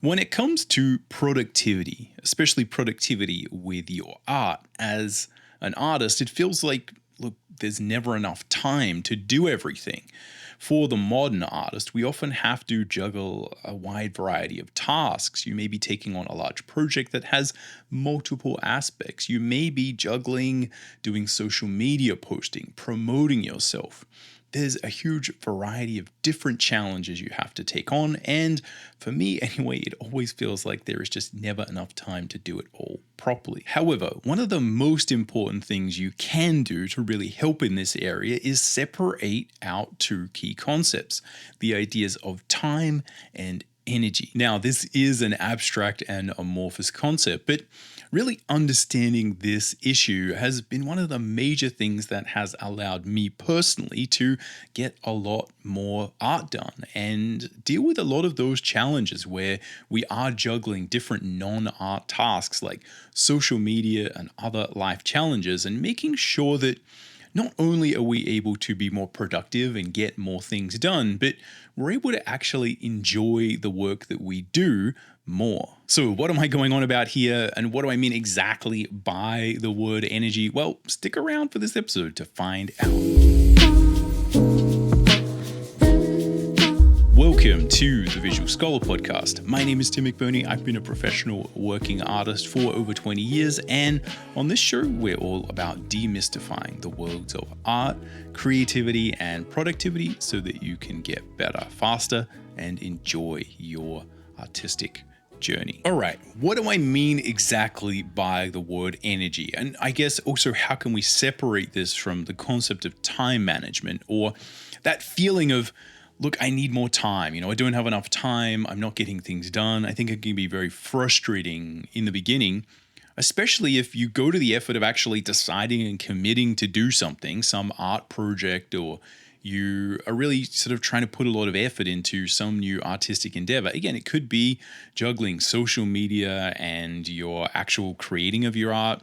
When it comes to productivity, especially productivity with your art, as an artist, it feels like, look, there's never enough time to do everything. For the modern artist, we often have to juggle a wide variety of tasks. You may be taking on a large project that has multiple aspects. You may be juggling doing social media posting, promoting yourself. There's a huge variety of different challenges you have to take on, and for me anyway, it always feels like there is just never enough time to do it all properly. However, one of the most important things you can do to really help in this area is separate out two key concepts: the ideas of time and energy. Now, this is an abstract and amorphous concept, but really understanding this issue has been one of the major things that has allowed me personally to get a lot more art done and deal with a lot of those challenges where we are juggling different non-art tasks like social media and other life challenges, and making sure that not only are we able to be more productive and get more things done, but we're able to actually enjoy the work that we do more. So what am I going on about here, and what do I mean exactly by the word energy? Well, stick around for this episode to find out. Welcome to the Visual Scholar Podcast. My name is Mcburnie. I've been a professional working artist for over 20 years, and on this show, we're all about demystifying the worlds of art, creativity, and productivity so that you can get better, faster, and enjoy your artistic journey. All right, what do I mean exactly by the word energy? And I guess also, how can we separate this from the concept of time management, or that feeling of, look, I need more time. I don't have enough time. I'm not getting things done. I think it can be very frustrating in the beginning, especially if you go to the effort of actually deciding and committing to do something, some art project, or you are really sort of trying to put a lot of effort into some new artistic endeavor. Again, it could be juggling social media and your actual creating of your art.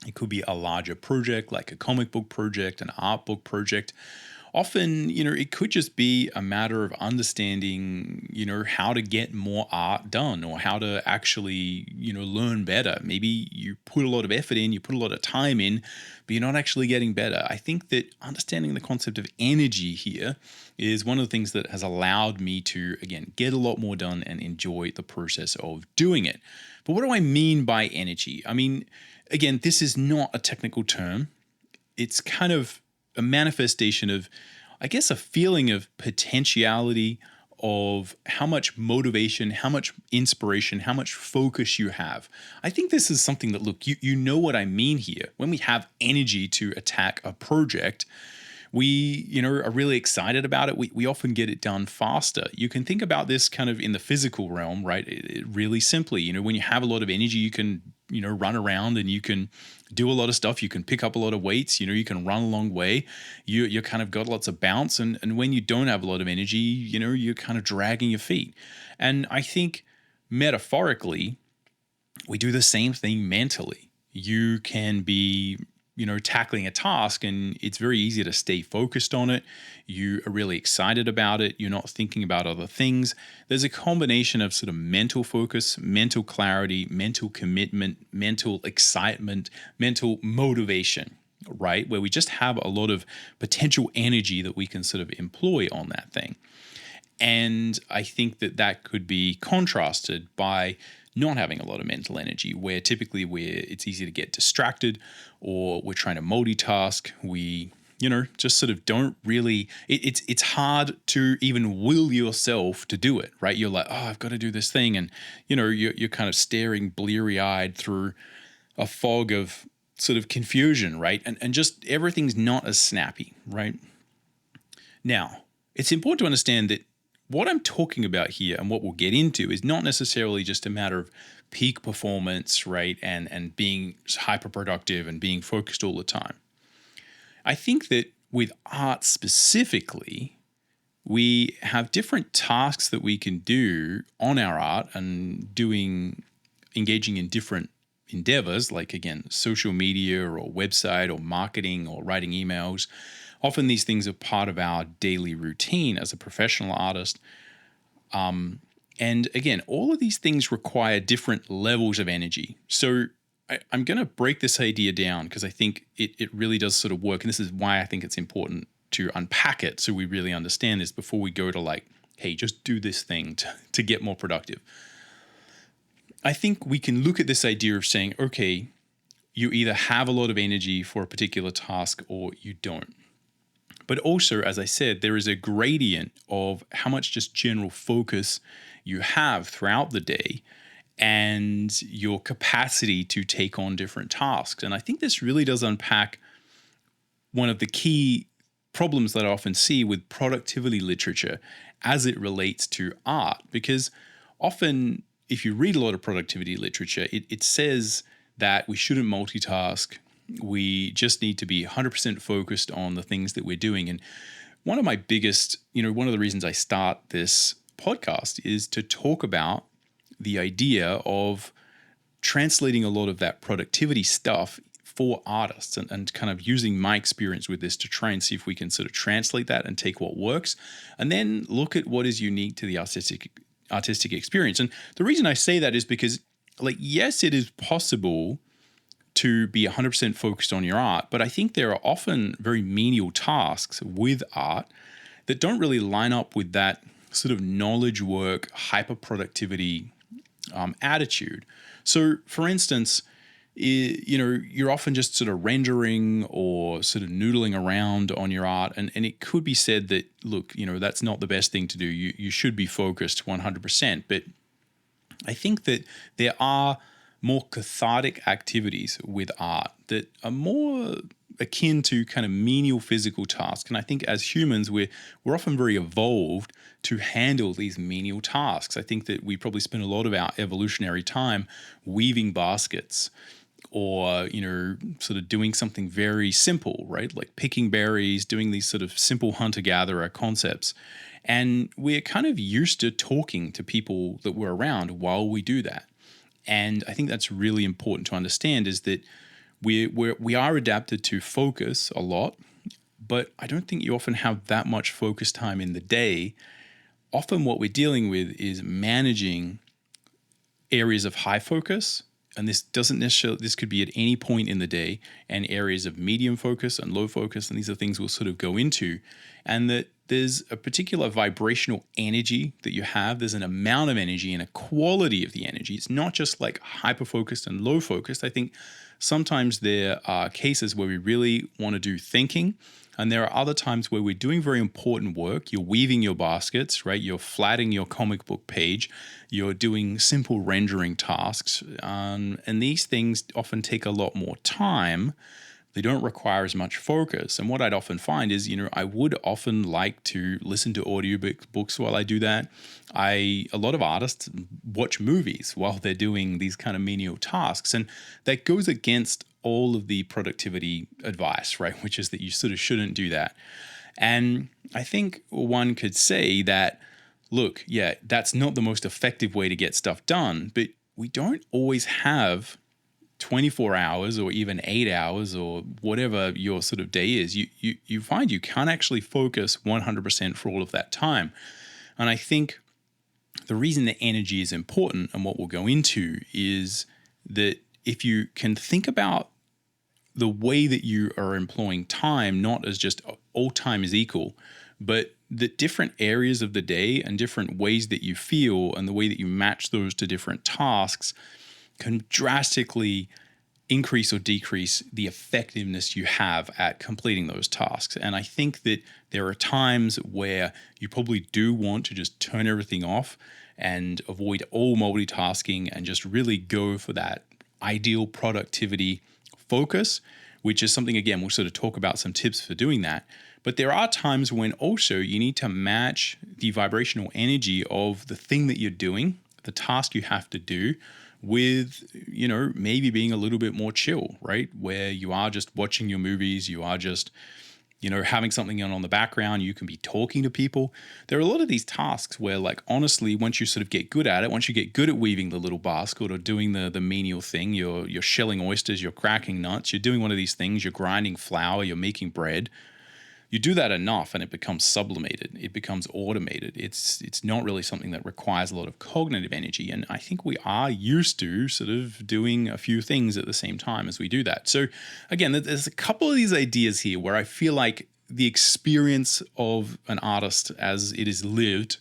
It could be a larger project like a comic book project, an art book project. Often, it could just be a matter of understanding, how to get more art done, or how to actually, learn better. Maybe you put a lot of effort in, you put a lot of time in, but you're not actually getting better. I think that understanding the concept of energy here is one of the things that has allowed me to, again, get a lot more done and enjoy the process of doing it. But what do I mean by energy? I mean, again, this is not a technical term. It's kind of a manifestation of, I guess, a feeling of potentiality, of how much motivation, how much inspiration, how much focus you have. I think this is something that, look, you know what I mean here. When we have energy to attack a project, we, are really excited about it. We often get it done faster. You can think about this kind of in the physical realm, right? It really simply, when you have a lot of energy, you can, run around and you can do a lot of stuff. You can pick up a lot of weights, you can run a long way. You kind of got lots of bounce. And when you don't have a lot of energy, you're kind of dragging your feet. And I think metaphorically, we do the same thing mentally. You can be tackling a task, and it's very easy to stay focused on it. You are really excited about it. You're not thinking about other things. There's a combination of sort of mental focus, mental clarity, mental commitment, mental excitement, mental motivation, right? Where we just have a lot of potential energy that we can sort of employ on that thing. And I think that could be contrasted by not having a lot of mental energy, where typically it's easy to get distracted, or we're trying to multitask. We, just sort of don't really, it's hard to even will yourself to do it, right? You're like, oh, I've got to do this thing. And, you're kind of staring bleary-eyed through a fog of sort of confusion, right? And just everything's not as snappy, right? Now, it's important to understand that what I'm talking about here, and what we'll get into, is not necessarily just a matter of peak performance, right? And being hyper productive and being focused all the time. I think that with art specifically, we have different tasks that we can do on our art, and engaging in different endeavors, like, again, social media or website or marketing or writing emails. Often these things are part of our daily routine as a professional artist. And again, all of these things require different levels of energy. So I'm going to break this idea down because I think it really does sort of work. And this is why I think it's important to unpack it so we really understand this before we go to like, hey, just do this thing to get more productive. I think we can look at this idea of saying, okay, you either have a lot of energy for a particular task or you don't. But also, as I said, there is a gradient of how much just general focus you have throughout the day and your capacity to take on different tasks. And I think this really does unpack one of the key problems that I often see with productivity literature as it relates to art. Because often, if you read a lot of productivity literature, it says that we shouldn't multitask. We just need to be 100% focused on the things that we're doing. And one of my biggest, one of the reasons I start this podcast is to talk about the idea of translating a lot of that productivity stuff for artists and kind of using my experience with this to try and see if we can sort of translate that and take what works and then look at what is unique to the artistic experience. And the reason I say that is because, yes, it is possible to be 100% focused on your art, but I think there are often very menial tasks with art that don't really line up with that sort of knowledge work, hyper productivity attitude. So, for instance, you're often just sort of rendering or sort of noodling around on your art. And it could be said that, look, that's not the best thing to do. You should be focused 100%. But I think that there are more cathartic activities with art that are more akin to kind of menial physical tasks. And I think as humans, we're often very evolved to handle these menial tasks. I think that we probably spend a lot of our evolutionary time weaving baskets or, sort of doing something very simple, right? Like picking berries, doing these sort of simple hunter-gatherer concepts. And we're kind of used to talking to people that we're around while we do that. And I think that's really important to understand is that we are adapted to focus a lot, but I don't think you often have that much focus time in the day. Often what we're dealing with is managing areas of high focus, and this could be at any point in the day, and areas of medium focus and low focus, and these are things we'll sort of go into, and that there's a particular vibrational energy that you have. There's an amount of energy and a quality of the energy. It's not just like hyper-focused and low-focused. I think sometimes there are cases where we really want to do thinking, and there are other times where we're doing very important work. You're weaving your baskets, right? You're flatting your comic book page. You're doing simple rendering tasks. And these things often take a lot more time. They don't require as much focus. And what I'd often find is, I would often like to listen to audiobooks while I do that. A lot of artists watch movies while they're doing these kind of menial tasks. And that goes against all of the productivity advice, right? Which is that you sort of shouldn't do that. And I think one could say that, look, yeah, that's not the most effective way to get stuff done, but we don't always have 24 hours or even 8 hours or whatever your sort of day is. You find you can't actually focus 100% for all of that time. And I think the reason that energy is important and what we'll go into is that if you can think about the way that you are employing time, not as just all time is equal, but the different areas of the day and different ways that you feel and the way that you match those to different tasks can drastically increase or decrease the effectiveness you have at completing those tasks. And I think that there are times where you probably do want to just turn everything off and avoid all multitasking and just really go for that ideal productivity focus, which is something, again, we'll sort of talk about some tips for doing that. But there are times when also you need to match the vibrational energy of the thing that you're doing, the task you have to do, with, maybe being a little bit more chill, right? Where you are just watching your movies, you are just, having something on the background, you can be talking to people. There are a lot of these tasks where, honestly, once you sort of get good at it, once you get good at weaving the little basket or doing the menial thing, you're shelling oysters, you're cracking nuts, you're doing one of these things, you're grinding flour, you're making bread, you do that enough and it becomes sublimated, it becomes automated. It's not really something that requires a lot of cognitive energy. And I think we are used to sort of doing a few things at the same time as we do that. So again, there's a couple of these ideas here where I feel like the experience of an artist as it is lived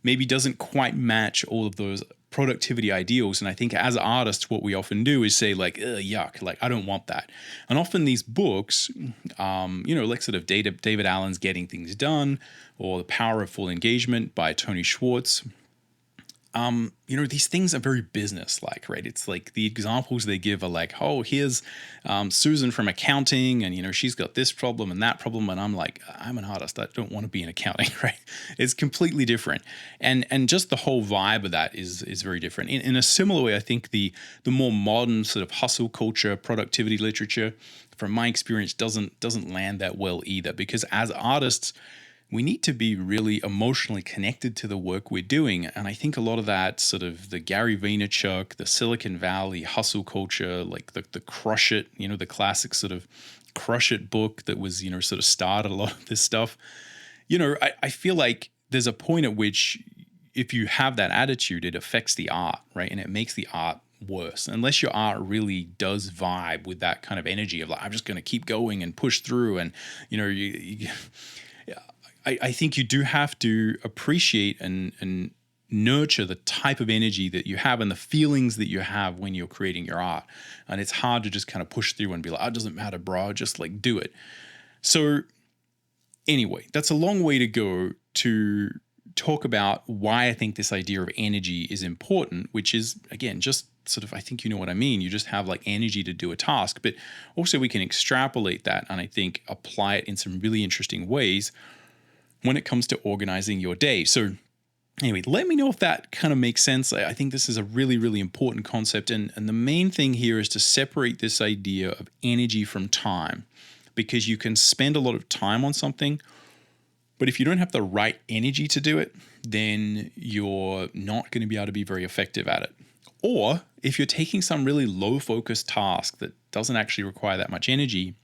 maybe doesn't quite match all of those productivity ideals. And I think as artists, what we often do is say like, yuck, like I don't want that. And often these books, like sort of David Allen's Getting Things Done or The Power of Full Engagement by Tony Schwartz, these things are very business-like, right? It's like the examples they give are like, oh, here's Susan from accounting, and she's got this problem and that problem, and I'm like, I'm an artist, I don't want to be in accounting, right? It's completely different, and just the whole vibe of that is very different. In a similar way, I think the more modern sort of hustle culture, productivity literature, from my experience, doesn't land that well either, because as artists, we need to be really emotionally connected to the work we're doing. And I think a lot of that sort of the Gary Vaynerchuk, the Silicon Valley hustle culture, like the Crush It, the classic sort of Crush It book that was, sort of started a lot of this stuff. I feel like there's a point at which if you have that attitude, it affects the art, right? And it makes the art worse, unless your art really does vibe with that kind of energy of like, I'm just going to keep going and push through. And, I think you do have to appreciate and nurture the type of energy that you have and the feelings that you have when you're creating your art. And it's hard to just kind of push through and be like, oh, it doesn't matter, bro, just like do it. So anyway, that's a long way to go to talk about why I think this idea of energy is important, which is, again, just sort of, I think you know what I mean. You just have like energy to do a task, but also we can extrapolate that and I think apply it in some really interesting ways when it comes to organizing your day. So anyway, let me know if that kind of makes sense. I think this is a really, really important concept. And the main thing here is to separate this idea of energy from time, because you can spend a lot of time on something, but if you don't have the right energy to do it, then you're not going to be able to be very effective at it. Or if you're taking some really low focus task that doesn't actually require that much energy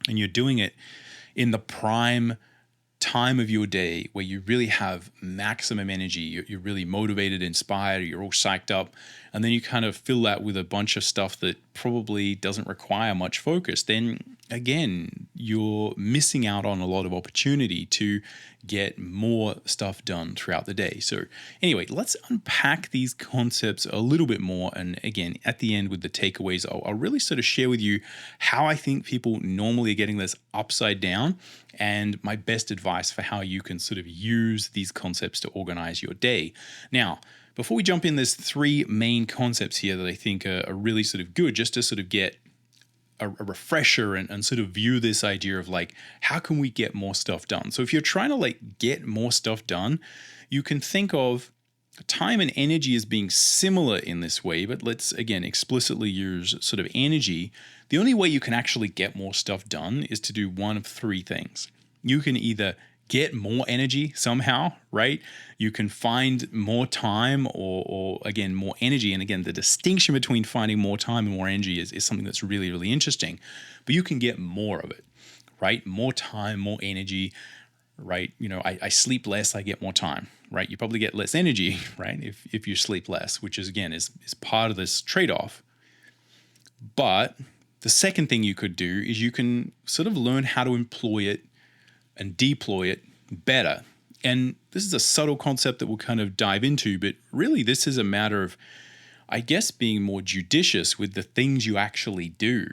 and you're doing it in the prime time of your day where you really have maximum energy, you're really motivated, inspired, you're all psyched up, and then you kind of fill that with a bunch of stuff that probably doesn't require much focus, then again, you're missing out on a lot of opportunity to get more stuff done throughout the day. So anyway, let's unpack these concepts a little bit more. And again, at the end with the takeaways, I'll really sort of share with you how I think people normally are getting this upside down and my best advice for how you can sort of use these concepts to organize your day. Now, before we jump in, there's three main concepts here that I think are really sort of good just to sort of get a refresher and sort of view this idea of like, how can we get more stuff done? So if you're trying to like get more stuff done, you can think of time and energy as being similar in this way, but let's again explicitly use sort of energy. The only way you can actually get more stuff done is to do one of three things. You can either get more energy somehow, right? You can find more time or again, more energy. And again, the distinction between finding more time and more energy is something that's really, really interesting. But you can get more of it, right? More time, more energy, right? I sleep less, I get more time, right? You probably get less energy, right? If you sleep less, which is again, is part of this trade-off. But the second thing you could do is you can sort of learn how to employ it and deploy it better. And this is a subtle concept that we'll kind of dive into, but really this is a matter of, I guess, being more judicious with the things you actually do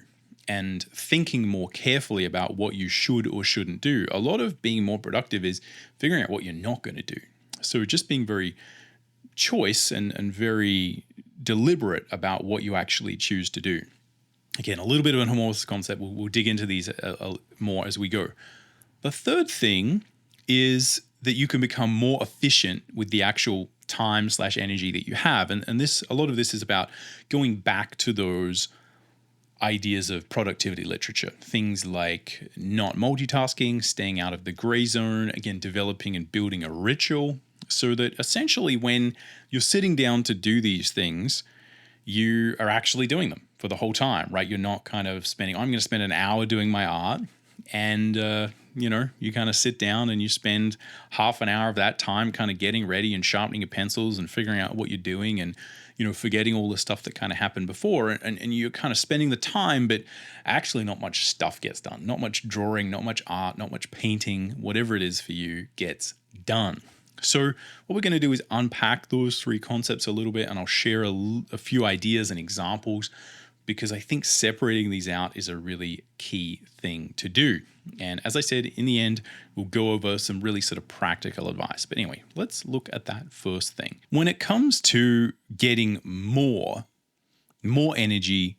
and thinking more carefully about what you should or shouldn't do. A lot of being more productive is figuring out what you're not going to do. So just being very choice and very deliberate about what you actually choose to do. Again, a little bit of an amorphous concept. We'll dig into these more as we go. The third thing is that you can become more efficient with the actual time/energy that you have. And a lot of this is about going back to those ideas of productivity literature. Things like not multitasking, staying out of the gray zone, again, developing and building a ritual so that essentially when you're sitting down to do these things, you are actually doing them for the whole time, right? You're not kind of spending, I'm going to spend an hour doing my art and you kind of sit down and you spend half an hour of that time kind of getting ready and sharpening your pencils and figuring out what you're doing and, forgetting all the stuff that kind of happened before. And you're kind of spending the time, but actually not much stuff gets done. Not much drawing, not much art, not much painting, whatever it is for you gets done. So what we're going to do is unpack those three concepts a little bit, and I'll share a few ideas and examples, because I think separating these out is a really key thing to do. And as I said, in the end, we'll go over some really sort of practical advice. But anyway, let's look at that first thing. When it comes to getting more energy,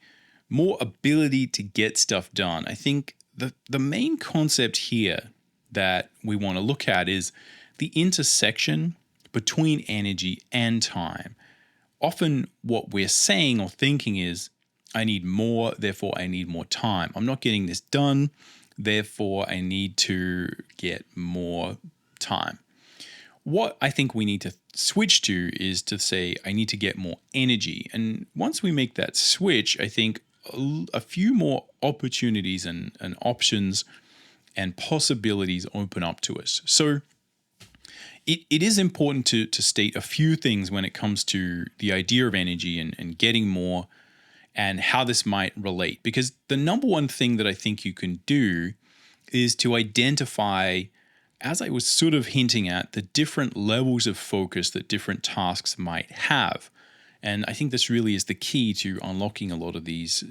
more ability to get stuff done, I think the main concept here that we want to look at is the intersection between energy and time. Often what we're saying or thinking is, I need more, therefore I need more time. I'm not getting this done, therefore I need to get more time. What I think we need to switch to is to say, I need to get more energy. And once we make that switch, I think a few more opportunities and options and possibilities open up to us. So it is important to state a few things when it comes to the idea of energy and getting more, and how this might relate. Because the number one thing that I think you can do is to identify, as I was sort of hinting at, the different levels of focus that different tasks might have. And I think this really is the key to unlocking a lot of these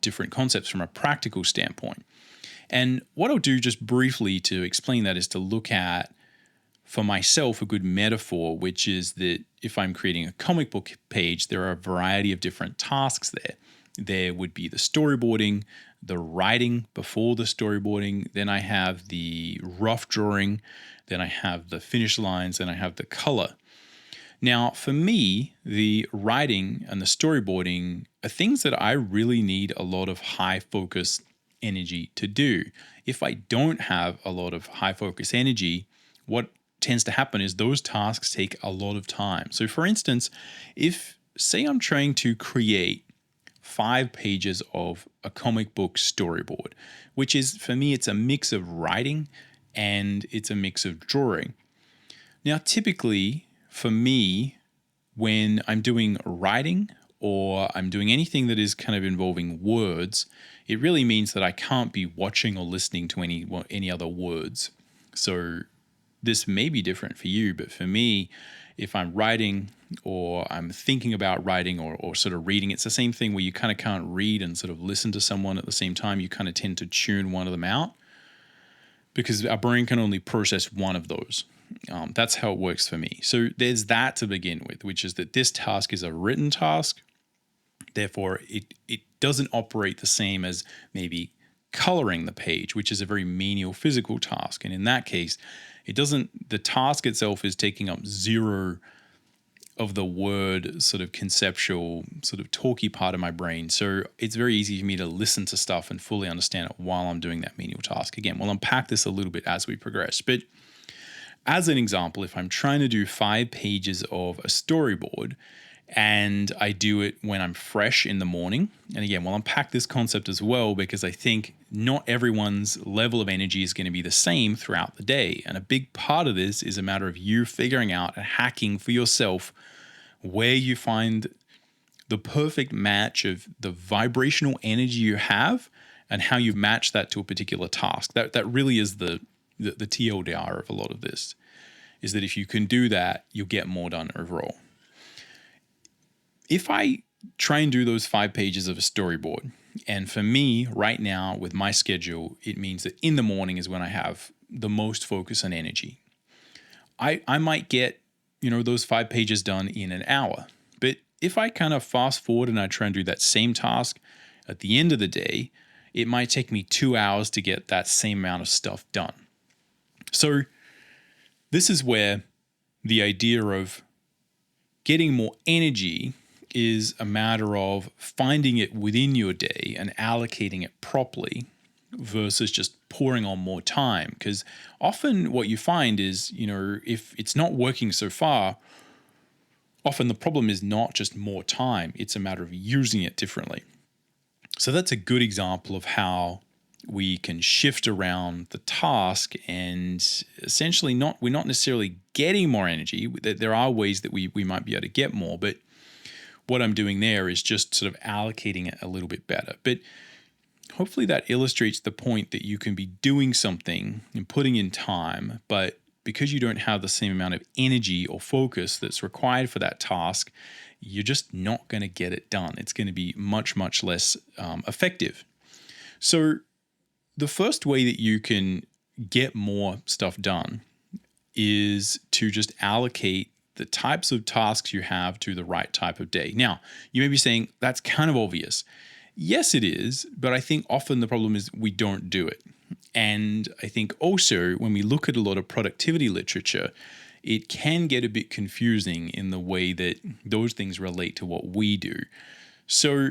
different concepts from a practical standpoint. And what I'll do just briefly to explain that is to look at, for myself, a good metaphor, which is that if I'm creating a comic book page, there are a variety of different tasks there. There would be the storyboarding, the writing before the storyboarding, then I have the rough drawing, then I have the finish lines, and I have the color. Now, for me, the writing and the storyboarding are things that I really need a lot of high focus energy to do. If I don't have a lot of high focus energy, what tends to happen is those tasks take a lot of time. So for instance, if say I'm trying to create 5 pages of a comic book storyboard, which is, for me, it's a mix of writing and it's a mix of drawing. Now, typically for me, when I'm doing writing or I'm doing anything that is kind of involving words, it really means that I can't be watching or listening to any other words. So this may be different for you, but for me, if I'm writing or I'm thinking about writing or sort of reading, it's the same thing where you kind of can't read and sort of listen to someone at the same time. You kind of tend to tune one of them out because our brain can only process one of those. That's how it works for me. So there's that to begin with, which is that this task is a written task. Therefore, it doesn't operate the same as maybe coloring the page, which is a very menial physical task. And in that case, the task itself is taking up zero of the word sort of conceptual, sort of talky part of my brain. So it's very easy for me to listen to stuff and fully understand it while I'm doing that menial task. Again, we'll unpack this a little bit as we progress. But as an example, if I'm trying to do 5 pages of a storyboard and I do it when I'm fresh in the morning, and again, we'll unpack this concept as well, because I think not everyone's level of energy is going to be the same throughout the day. And a big part of this is a matter of you figuring out and hacking for yourself where you find the perfect match of the vibrational energy you have and how you match that to a particular task. That really is the TLDR of a lot of this, is that if you can do that, you'll get more done overall. If I try and do those 5 pages of a storyboard, and for me right now with my schedule, it means that in the morning is when I have the most focus and energy. I might get, those 5 pages done in an hour. But if I kind of fast forward and I try and do that same task at the end of the day, it might take me 2 hours to get that same amount of stuff done. So this is where the idea of getting more energy is a matter of finding it within your day and allocating it properly versus just pouring on more time. Because often what you find is, if it's not working so far, often the problem is not just more time, it's a matter of using it differently. So that's a good example of how we can shift around the task, and essentially we're not necessarily getting more energy. There are ways that we might be able to get more, but what I'm doing there is just sort of allocating it a little bit better. But hopefully that illustrates the point that you can be doing something and putting in time, but because you don't have the same amount of energy or focus that's required for that task, you're just not going to get it done. It's going to be much, much less effective. So the first way that you can get more stuff done is to just allocate the types of tasks you have to the right type of day. Now, you may be saying, that's kind of obvious. Yes, it is, but I think often the problem is we don't do it. And I think also when we look at a lot of productivity literature, it can get a bit confusing in the way that those things relate to what we do. So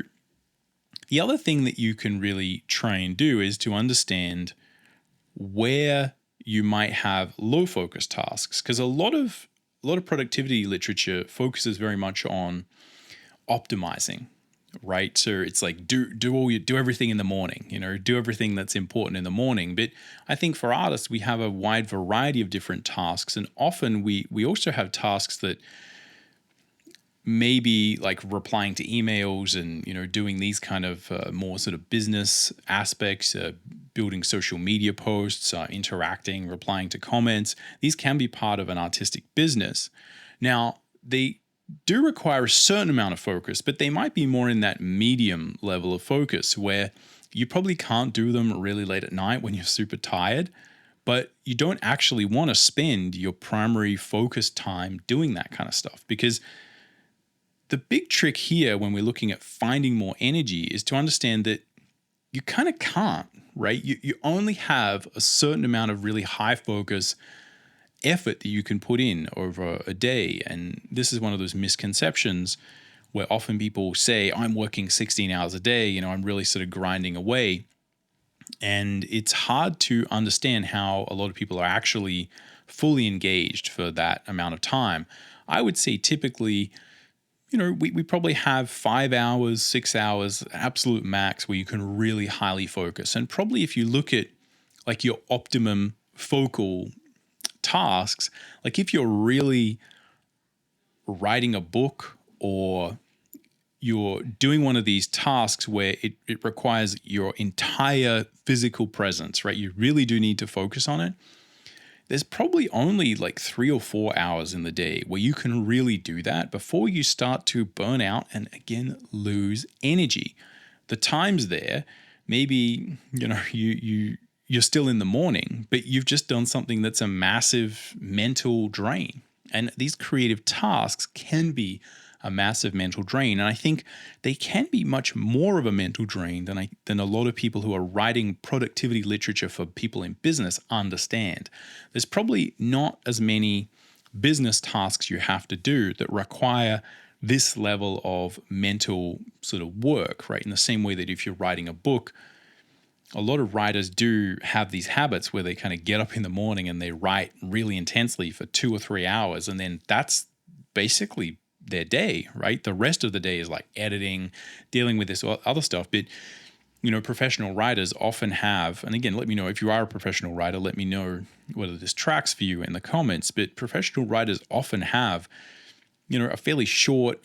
the other thing that you can really try and do is to understand where you might have low focus tasks, because a lot of productivity literature focuses very much on optimizing, right? So it's like do everything in the morning, do everything that's important in the morning. But I think for artists, we have a wide variety of different tasks, and often we also have tasks that maybe like replying to emails and doing these kind of more sort of business aspects, building social media posts, interacting, replying to comments. These can be part of an artistic business. Now, they do require a certain amount of focus, but they might be more in that medium level of focus where you probably can't do them really late at night when you're super tired, but you don't actually want to spend your primary focus time doing that kind of stuff. Because the big trick here when we're looking at finding more energy is to understand that you kind of can't, right? You only have a certain amount of really high focus effort that you can put in over a day. And this is one of those misconceptions where often people say, I'm working 16 hours a day, I'm really sort of grinding away. And it's hard to understand how a lot of people are actually fully engaged for that amount of time. I would say typically, we probably have 5 hours, 6 hours, absolute max, where you can really highly focus. And probably if you look at like your optimum focal tasks, like if you're really writing a book or you're doing one of these tasks where it requires your entire physical presence, right? You really do need to focus on it. There's probably only like 3 or 4 hours in the day where you can really do that before you start to burn out and again lose energy. The times there, maybe you're still in the morning, but you've just done something that's a massive mental drain. And these creative tasks can be a massive mental drain. And I think they can be much more of a mental drain than a lot of people who are writing productivity literature for people in business understand. There's probably not as many business tasks you have to do that require this level of mental sort of work, right? In the same way that if you're writing a book, a lot of writers do have these habits where they kind of get up in the morning and they write really intensely for 2 or 3 hours. And then that's basically their day, right? The rest of the day is like editing, dealing with this other stuff. But, professional writers often have, and again, let me know if you are a professional writer, let me know whether this tracks for you in the comments. But professional writers often have, a fairly short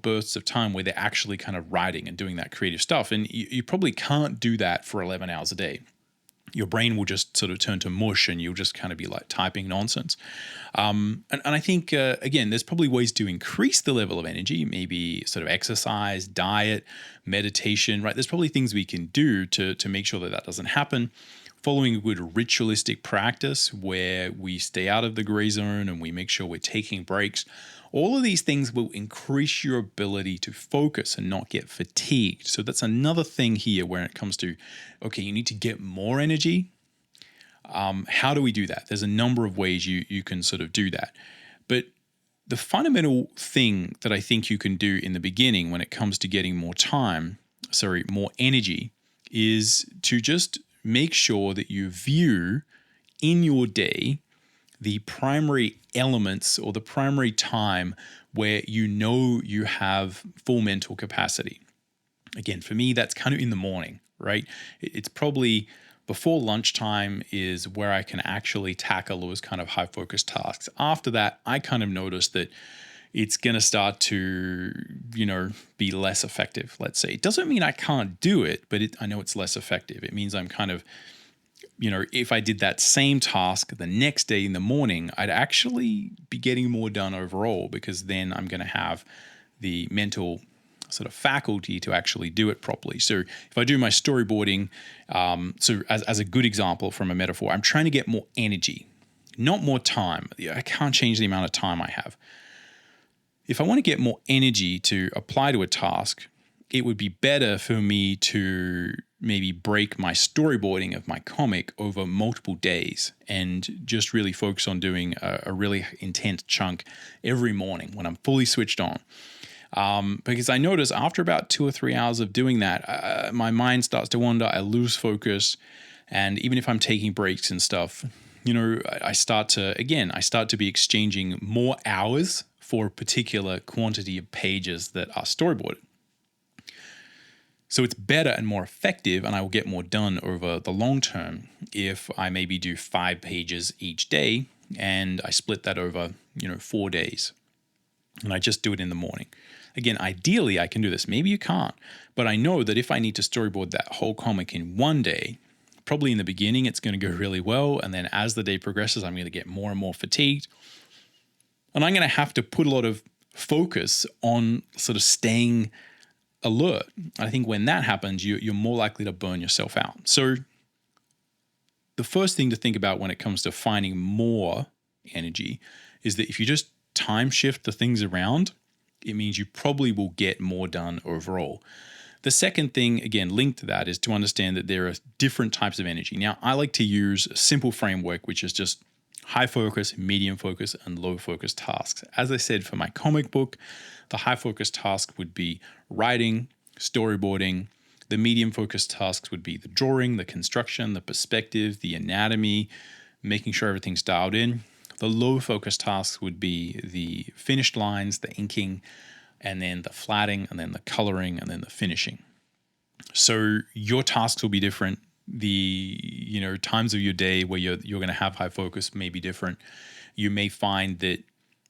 bursts of time where they're actually kind of writing and doing that creative stuff. And you probably can't do that for 11 hours a day. Your brain will just sort of turn to mush and you'll just kind of be like typing nonsense. And I think, again, there's probably ways to increase the level of energy, maybe sort of exercise, diet, meditation, right? There's probably things we can do to make sure that doesn't happen. Following a good ritualistic practice where we stay out of the gray zone and we make sure we're taking breaks. All of these things will increase your ability to focus and not get fatigued. So that's another thing here where it comes to, okay, you need to get more energy. How do we do that? There's a number of ways you can sort of do that. But the fundamental thing that I think you can do in the beginning when it comes to getting more energy, is to just make sure that you view in your day the primary elements or the primary time where you have full mental capacity. Again, for me, that's kind of in the morning, right? It's probably before lunchtime is where I can actually tackle those kind of high focus tasks. After that, I kind of notice that it's going to start to, be less effective, let's say. It doesn't mean I can't do it, but I know it's less effective. It means I'm kind of, if I did that same task the next day in the morning, I'd actually be getting more done overall, because then I'm going to have the mental sort of faculty to actually do it properly. So if I do my storyboarding, so as a good example from a metaphor, I'm trying to get more energy, not more time. I can't change the amount of time I have. If I want to get more energy to apply to a task, it would be better for me to maybe break my storyboarding of my comic over multiple days and just really focus on doing a really intense chunk every morning when I'm fully switched on. Because I notice after about 2 or 3 hours of doing that, my mind starts to wander, I lose focus. And even if I'm taking breaks and stuff, I start to be exchanging more hours for a particular quantity of pages that are storyboarded. So it's better and more effective, and I will get more done over the long term if I maybe do 5 pages each day and I split that over, 4 days. And I just do it in the morning. Again, ideally I can do this. Maybe you can't, but I know that if I need to storyboard that whole comic in one day, probably in the beginning it's going to go really well. And then as the day progresses, I'm going to get more and more fatigued. And I'm going to have to put a lot of focus on sort of staying alert. I think when that happens, you're more likely to burn yourself out. So the first thing to think about when it comes to finding more energy is that if you just time shift the things around, it means you probably will get more done overall. The second thing, again, linked to that, is to understand that there are different types of energy. Now, I like to use a simple framework, which is just high focus, medium focus, and low focus tasks. As I said, for my comic book, the high focus task would be writing, storyboarding. The medium focus tasks would be the drawing, the construction, the perspective, the anatomy, making sure everything's dialed in. The low focus tasks would be the finished lines, the inking, and then the flatting, and then the coloring, and then the finishing. So your tasks will be different. The times of your day where you're going to have high focus may be different. You may find that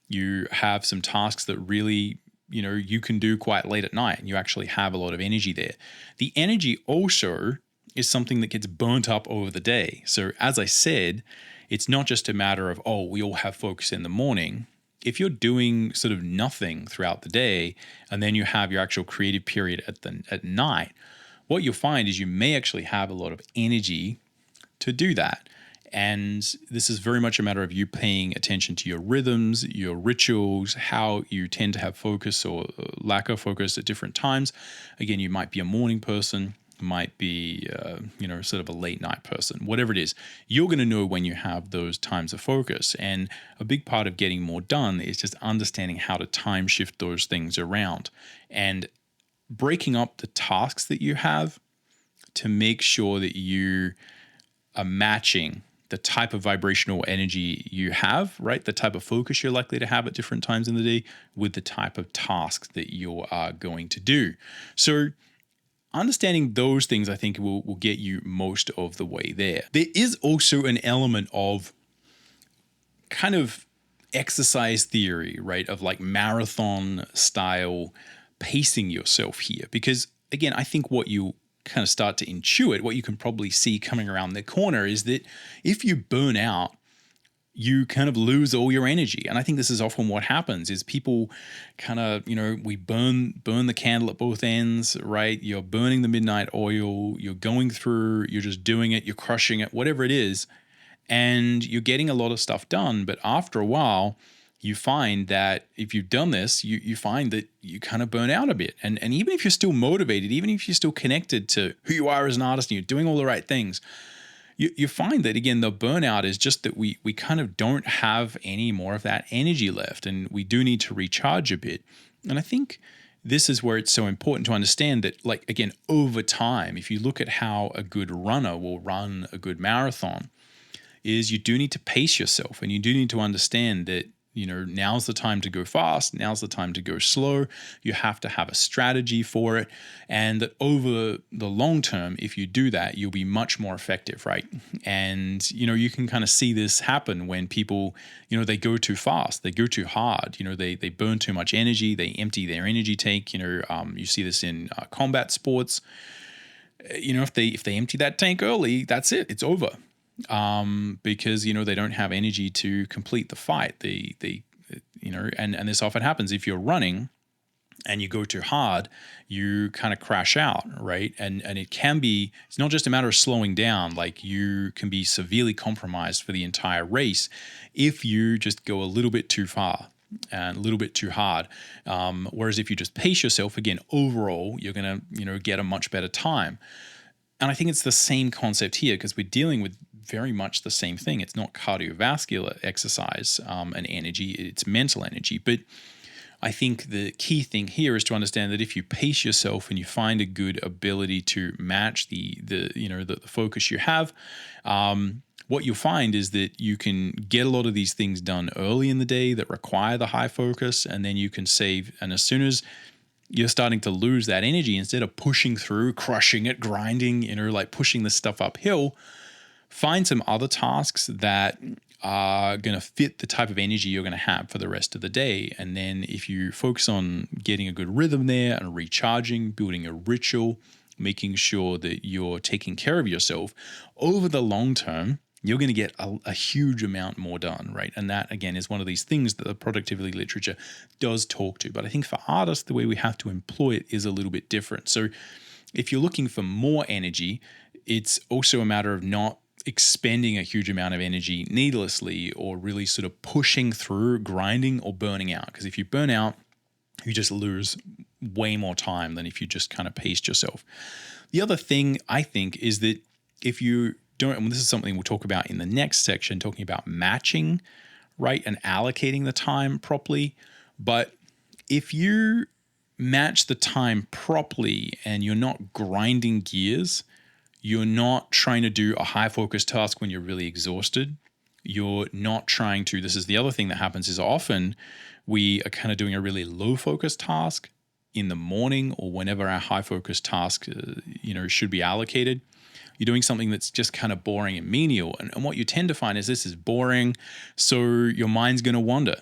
you have some tasks that really you can do quite late at night, and you actually have a lot of energy there. The energy also is something that gets burnt up over the day. So as I said, it's not just a matter of, we all have focus in the morning. If you're doing sort of nothing throughout the day, and then you have your actual creative period at night, what you'll find is you may actually have a lot of energy to do that. And this is very much a matter of you paying attention to your rhythms, your rituals, how you tend to have focus or lack of focus at different times. Again, you might be a morning person, might be, sort of a late night person, whatever it is. You're going to know when you have those times of focus. And a big part of getting more done is just understanding how to time shift those things around and breaking up the tasks that you have to make sure that you are matching the type of vibrational energy you have, right? The type of focus you're likely to have at different times in the day with the type of tasks that you are going to do. So understanding those things, I think, will get you most of the way there. There is also an element of kind of exercise theory, right? Of like marathon style pacing yourself here. Because again, I think what you kind of start to intuit, what you can probably see coming around the corner is that if you burn out, you kind of lose all your energy. And I think this is often what happens is people kind of, we burn the candle at both ends, right? You're burning the midnight oil, you're going through, you're just doing it, you're crushing it, whatever it is. And you're getting a lot of stuff done. But after a while, you find that if you've done this, you find that you kind of burn out a bit. And even if you're still motivated, even if you're still connected to who you are as an artist and you're doing all the right things, you find that, again, the burnout is just that we kind of don't have any more of that energy left, and we do need to recharge a bit. And I think this is where it's so important to understand that, like, again, over time, if you look at how a good runner will run a good marathon, is you do need to pace yourself, and you do need to understand that now's the time to go fast, now's the time to go slow. You have to have a strategy for it. And that over the long term, if you do that, you'll be much more effective, right? And, you can kind of see this happen when people, they go too fast, they go too hard, they burn too much energy, they empty their energy tank. You see this in combat sports. If they empty that tank early, that's it, it's over. Because they don't have energy to complete the fight. And this often happens if you're running and you go too hard, you kind of crash out, right? And it's not just a matter of slowing down. Like, you can be severely compromised for the entire race if you just go a little bit too far and a little bit too hard. Whereas if you just pace yourself, again, overall, you're gonna get a much better time. And I think it's the same concept here, because we're dealing with very much the same thing. It's not cardiovascular exercise and energy, it's mental energy. But I think the key thing here is to understand that if you pace yourself and you find a good ability to match the focus you have, what you'll find is that you can get a lot of these things done early in the day that require the high focus, and then you can save. And as soon as you're starting to lose that energy, instead of pushing through, crushing it, grinding, like pushing this stuff uphill, find some other tasks that are going to fit the type of energy you're going to have for the rest of the day. And then if you focus on getting a good rhythm there and recharging, building a ritual, making sure that you're taking care of yourself, over the long term, you're going to get a huge amount more done, right? And that, again, is one of these things that the productivity literature does talk to. But I think for artists, the way we have to employ it is a little bit different. So if you're looking for more energy, it's also a matter of not expending a huge amount of energy needlessly, or really sort of pushing through, grinding, or burning out. Because if you burn out, you just lose way more time than if you just kind of paced yourself. The other thing, I think, is that if you don't, and this is something we'll talk about in the next section, talking about matching, right, and allocating the time properly. But if you match the time properly and you're not grinding gears, you're not trying to do a high focus task when you're really exhausted. You're not trying to, this is the other thing that happens, is often we are kind of doing a really low focus task in the morning, or whenever our high focus task, should be allocated. You're doing something that's just kind of boring and menial. And what you tend to find is this is boring, so your mind's going to wander.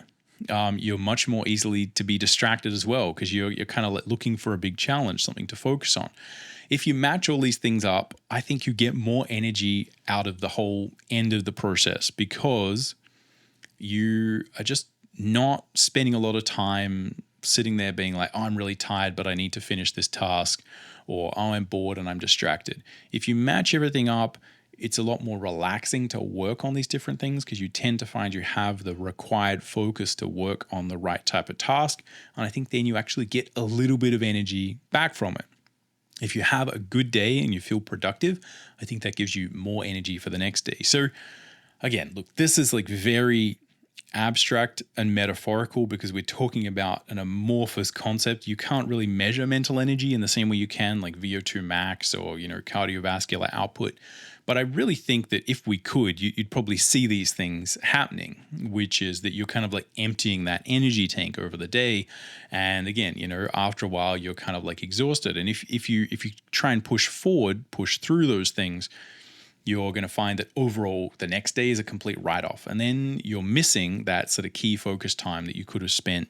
You're much more easily to be distracted as well, because you're kind of looking for a big challenge, something to focus on. If you match all these things up, I think you get more energy out of the whole end of the process, because you are just not spending a lot of time sitting there being like, oh, I'm really tired, but I need to finish this task, or oh, I'm bored and I'm distracted. If you match everything up, it's a lot more relaxing to work on these different things, because you tend to find you have the required focus to work on the right type of task. And I think then you actually get a little bit of energy back from it. If you have a good day and you feel productive, I think that gives you more energy for the next day. So again, look, this is like very abstract and metaphorical, because we're talking about an amorphous concept. You can't really measure mental energy in the same way you can like VO2 max or, cardiovascular output. But I really think that if we could, you'd probably see these things happening, which is that you're kind of like emptying that energy tank over the day. And again, after a while, you're kind of like exhausted. And if you try and push through those things, you're going to find that overall the next day is a complete write-off. And then you're missing that sort of key focus time that you could have spent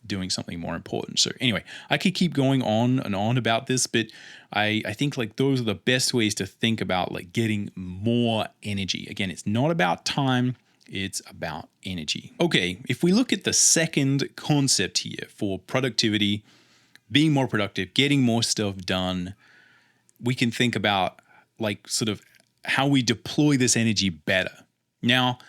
doing something more important. So anyway, I could keep going on and on about this, but I think like those are the best ways to think about like getting more energy. Again, it's not about time, it's about energy. Okay, if we look at the second concept here for productivity, being more productive, getting more stuff done, we can think about like sort of how we deploy this energy better. Now,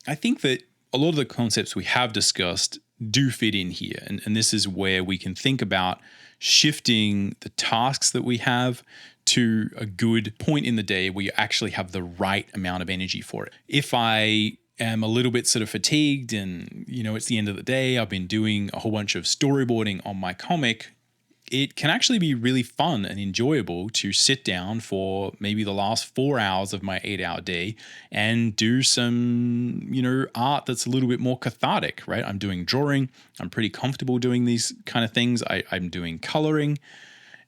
I think that a lot of the concepts we have discussed do fit in here. And this is where we can think about shifting the tasks that we have to a good point in the day where you actually have the right amount of energy for it. If I am a little bit sort of fatigued and, it's the end of the day, I've been doing a whole bunch of storyboarding on my comic, it can actually be really fun and enjoyable to sit down for maybe the last 4 hours of my 8-hour day and do some, art that's a little bit more cathartic, right? I'm doing drawing. I'm pretty comfortable doing these kind of things. I'm doing coloring.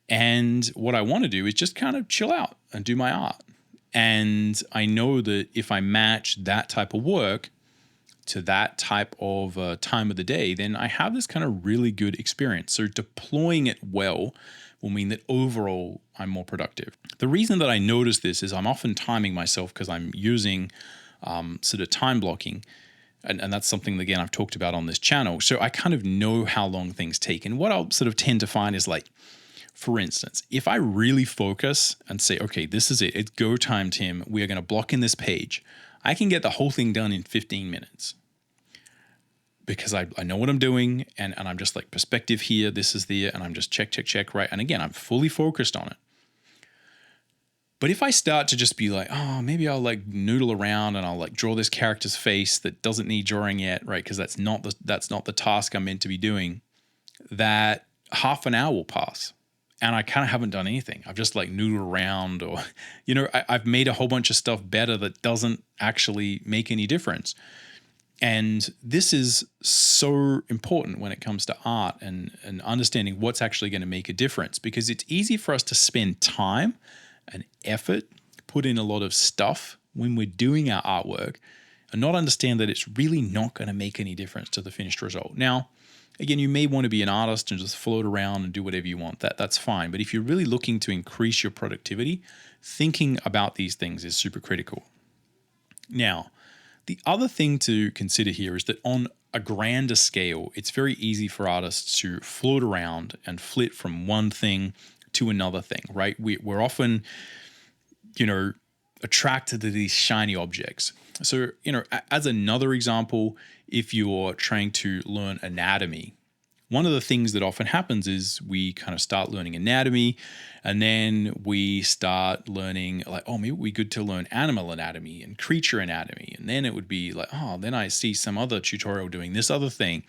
And what I want to do is just kind of chill out and do my art. And I know that if I match that type of work to that type of time of the day, then I have this kind of really good experience. So deploying it well will mean that overall I'm more productive. The reason that I notice this is I'm often timing myself because I'm using sort of time blocking. And that's something, again, I've talked about on this channel. So I kind of know how long things take. And what I'll sort of tend to find is like, for instance, if I really focus and say, okay, this is it. It's go time, Tim. We are going to block in this page. I can get the whole thing done in 15 minutes because I know what I'm doing and I'm just like perspective here, this is there, and I'm just check, right? And again, I'm fully focused on it. But if I start to just be like, oh, maybe I'll like noodle around and I'll like draw this character's face that doesn't need drawing yet, right? Because that's not the task I'm meant to be doing, that half an hour will pass. And I kind of haven't done anything. I've just like noodled around or, I've made a whole bunch of stuff better that doesn't actually make any difference. And this is so important when it comes to art and understanding what's actually going to make a difference, because it's easy for us to spend time and effort, put in a lot of stuff when we're doing our artwork and not understand that it's really not going to make any difference to the finished result. Now, again, you may want to be an artist and just float around and do whatever you want. That's fine. But if you're really looking to increase your productivity, thinking about these things is super critical. Now, the other thing to consider here is that on a grander scale, it's very easy for artists to float around and flit from one thing to another thing, right? We're often, attracted to these shiny objects. So, as another example, if you're trying to learn anatomy, one of the things that often happens is we kind of start learning anatomy and then we start learning like, oh, maybe it would be good to learn animal anatomy and creature anatomy. And then it would be like, oh, then I see some other tutorial doing this other thing.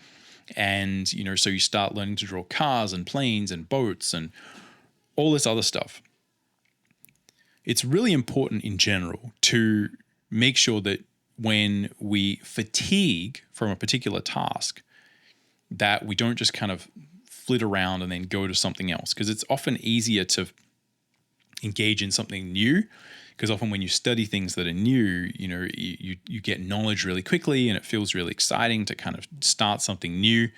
And, so you start learning to draw cars and planes and boats and all this other stuff. It's really important in general to make sure that when we fatigue from a particular task, that we don't just kind of flit around and then go to something else, because it's often easier to engage in something new, because often when you study things that are new, you get knowledge really quickly and it feels really exciting to kind of start something new.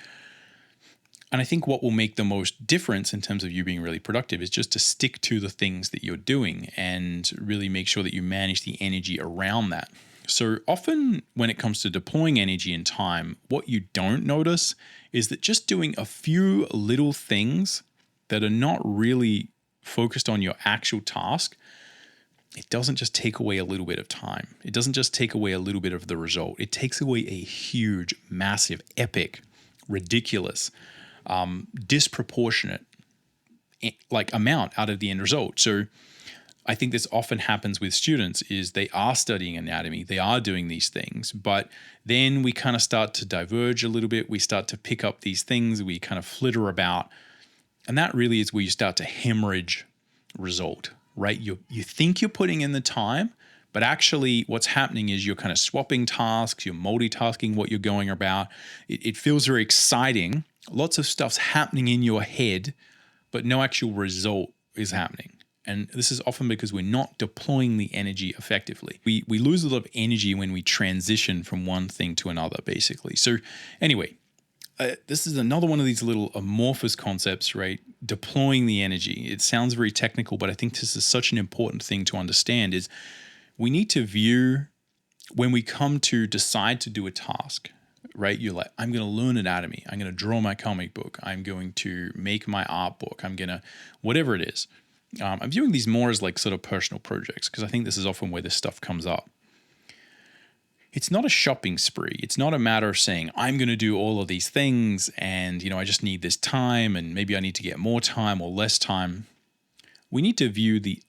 And I think what will make the most difference in terms of you being really productive is just to stick to the things that you're doing and really make sure that you manage the energy around that. So often when it comes to deploying energy and time, what you don't notice is that just doing a few little things that are not really focused on your actual task, it doesn't just take away a little bit of time. It doesn't just take away a little bit of the result. It takes away a huge, massive, epic, ridiculous, disproportionate like amount out of the end result. So I think this often happens with students is they are studying anatomy, they are doing these things, but then we kind of start to diverge a little bit. We start to pick up these things, we kind of flitter about, and that really is where you start to hemorrhage result, right? You think you're putting in the time, but actually what's happening is you're kind of swapping tasks, you're multitasking what you're going about. It feels very exciting. Lots of stuff's happening in your head, but no actual result is happening. And this is often because we're not deploying the energy effectively. We lose a lot of energy when we transition from one thing to another, basically. So anyway, this is another one of these little amorphous concepts, right? Deploying the energy. It sounds very technical, but I think this is such an important thing to understand is we need to view when we come to decide to do a task, right? You're like, I'm going to learn anatomy. I'm going to draw my comic book. I'm going to make my art book. I'm going to, whatever it is. I'm viewing these more as like sort of personal projects because I think this is often where this stuff comes up. It's not a shopping spree. It's not a matter of saying, I'm going to do all of these things and, I just need this time and maybe I need to get more time or less time. We need to view the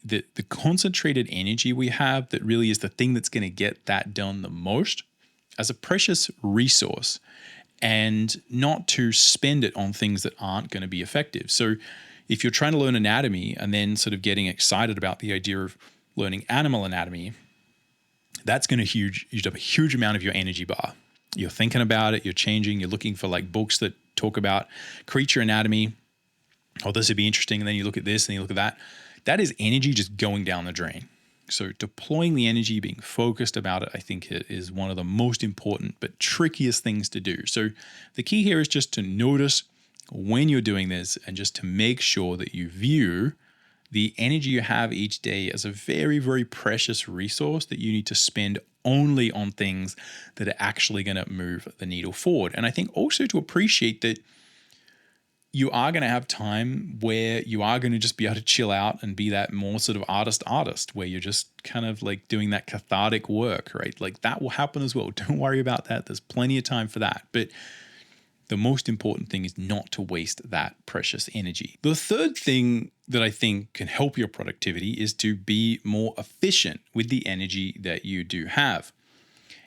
concentrated energy we have that really is the thing that's going to get that done the most as a precious resource and not to spend it on things that aren't going to be effective. So, if you're trying to learn anatomy and then sort of getting excited about the idea of learning animal anatomy, that's going to use up a huge amount of your energy bar. You're thinking about it, you're changing, you're looking for like books that talk about creature anatomy. Oh, this would be interesting. And then you look at this and you look at that. That is energy just going down the drain. So deploying the energy, being focused about it, I think it is one of the most important but trickiest things to do. So the key here is just to notice when you're doing this and just to make sure that you view the energy you have each day as a very, very precious resource that you need to spend only on things that are actually going to move the needle forward. And I think also to appreciate that you are going to have time where you are going to just be able to chill out and be that more sort of artist, where you're just kind of like doing that cathartic work, right? Like that will happen as well. Don't worry about that. There's plenty of time for that. But the most important thing is not to waste that precious energy. The third thing that I think can help your productivity is to be more efficient with the energy that you do have.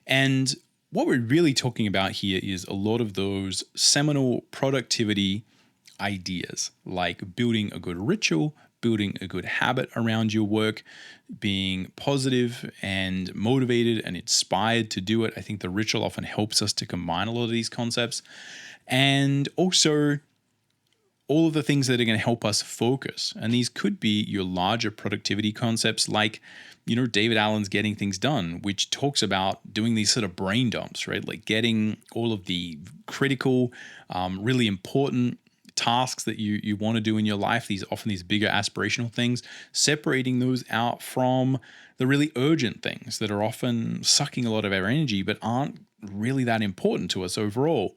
And what we're really talking about here is a lot of those seminal productivity ideas, like building a good ritual, building a good habit around your work, being positive and motivated and inspired to do it. I think the ritual often helps us to combine a lot of these concepts. And also all of the things that are going to help us focus. And these could be your larger productivity concepts like, David Allen's Getting Things Done, which talks about doing these sort of brain dumps, right? Like getting all of the critical, really important tasks that you want to do in your life, these bigger aspirational things, separating those out from the really urgent things that are often sucking a lot of our energy but aren't really that important to us overall.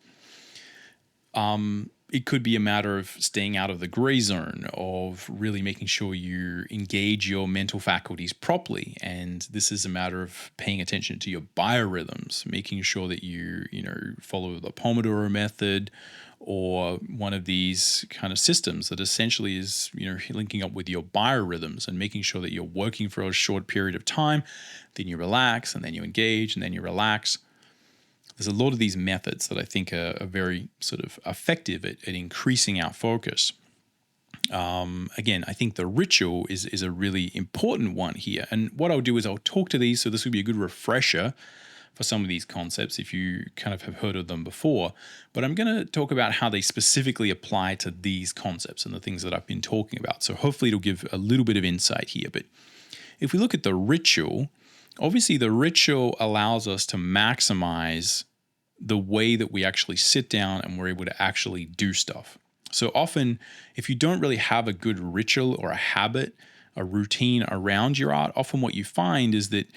It could be a matter of staying out of the gray zone, of really making sure you engage your mental faculties properly. And this is a matter of paying attention to your biorhythms, making sure that you follow the Pomodoro method or one of these kind of systems that essentially is, linking up with your biorhythms and making sure that you're working for a short period of time, then you relax, and then you engage, and then you relax. There's a lot of these methods that I think are very sort of effective at increasing our focus. Again, I think the ritual is a really important one here. And what I'll do is I'll talk to these, so this will be a good refresher for some of these concepts if you kind of have heard of them before. But I'm going to talk about how they specifically apply to these concepts and the things that I've been talking about. So hopefully it'll give a little bit of insight here. But if we look at the ritual, obviously the ritual allows us to maximize the way that we actually sit down and we're able to actually do stuff. So often, if you don't really have a good ritual or a habit, a routine around your art, often what you find is that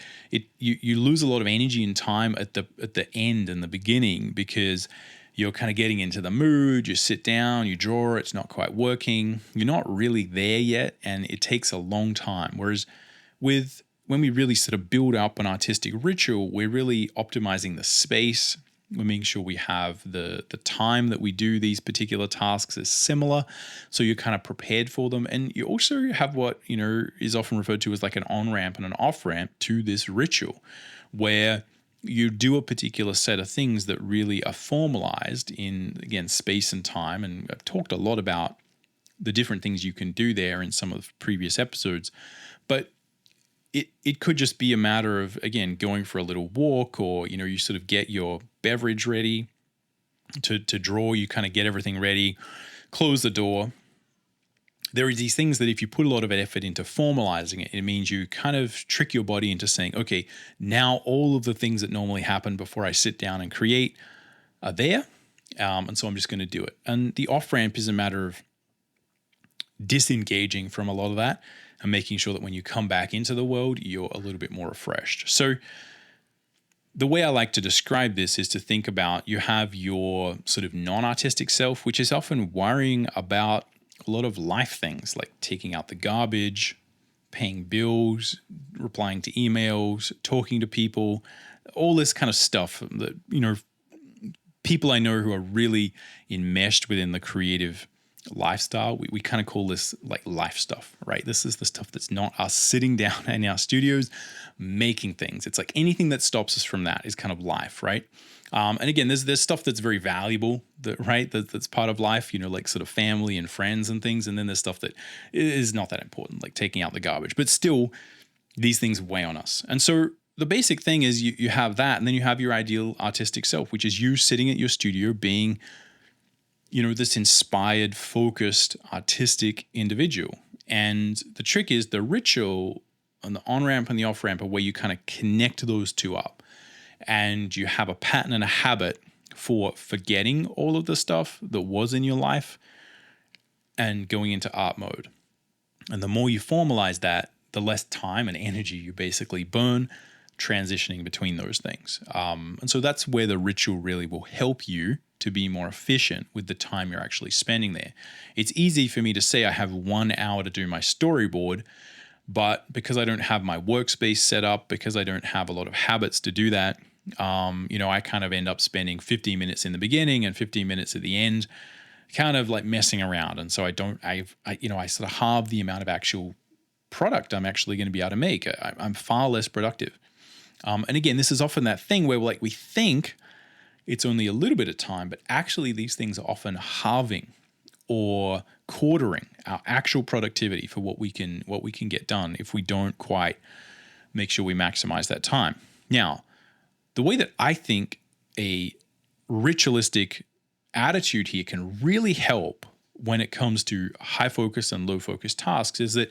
you lose a lot of energy and time at the end and the beginning, because you're kind of getting into the mood, you sit down, you draw, it's not quite working, you're not really there yet, and it takes a long time. Whereas when we really sort of build up an artistic ritual, we're really optimizing the space. We're making sure we have the time that we do these particular tasks is similar, so you're kind of prepared for them. And you also have what is often referred to as like an on-ramp and an off-ramp to this ritual, where you do a particular set of things that really are formalized in, again, space and time. And I've talked a lot about the different things you can do there in some of the previous episodes. But it could just be a matter of, again, going for a little walk, or, you sort of get your beverage ready to draw, you kind of get everything ready, close the door. There are these things that if you put a lot of effort into formalizing it, it means you kind of trick your body into saying, okay, now all of the things that normally happen before I sit down and create are there. And so I'm just going to do it. And the off-ramp is a matter of disengaging from a lot of that and making sure that when you come back into the world, you're a little bit more refreshed. So the way I like to describe this is to think about, you have your sort of non-artistic self, which is often worrying about a lot of life things like taking out the garbage, paying bills, replying to emails, talking to people, all this kind of stuff that, people I know who are really enmeshed within the creative lifestyle, we kind of call this like life stuff, right? This is the stuff that's not us sitting down in our studios making things. It's like anything that stops us from that is kind of life, right? And again, there's stuff that's very valuable, that's part of life, like sort of family and friends and things. And then there's stuff that is not that important, like taking out the garbage. But still, these things weigh on us. And so the basic thing is you have that, and then you have your ideal artistic self, which is you sitting at your studio being, this inspired, focused, artistic individual. And the trick is the ritual and the on-ramp and the off-ramp are where you kind of connect those two up. And you have a pattern and a habit for forgetting all of the stuff that was in your life and going into art mode. And the more you formalize that, the less time and energy you basically burn transitioning between those things. And so that's where the ritual really will help you to be more efficient with the time you're actually spending there. It's easy for me to say I have 1 hour to do my storyboard, but because I don't have my workspace set up, because I don't have a lot of habits to do that, I kind of end up spending 15 minutes in the beginning and 15 minutes at the end, kind of like messing around. And so I sort of halve the amount of actual product I'm actually going to be able to make. I'm far less productive. And again, this is often that thing where we think it's only a little bit of time, but actually these things are often halving or quartering our actual productivity for what we can get done if we don't quite make sure we maximize that time. Now, the way that I think a ritualistic attitude here can really help when it comes to high focus and low focus tasks is that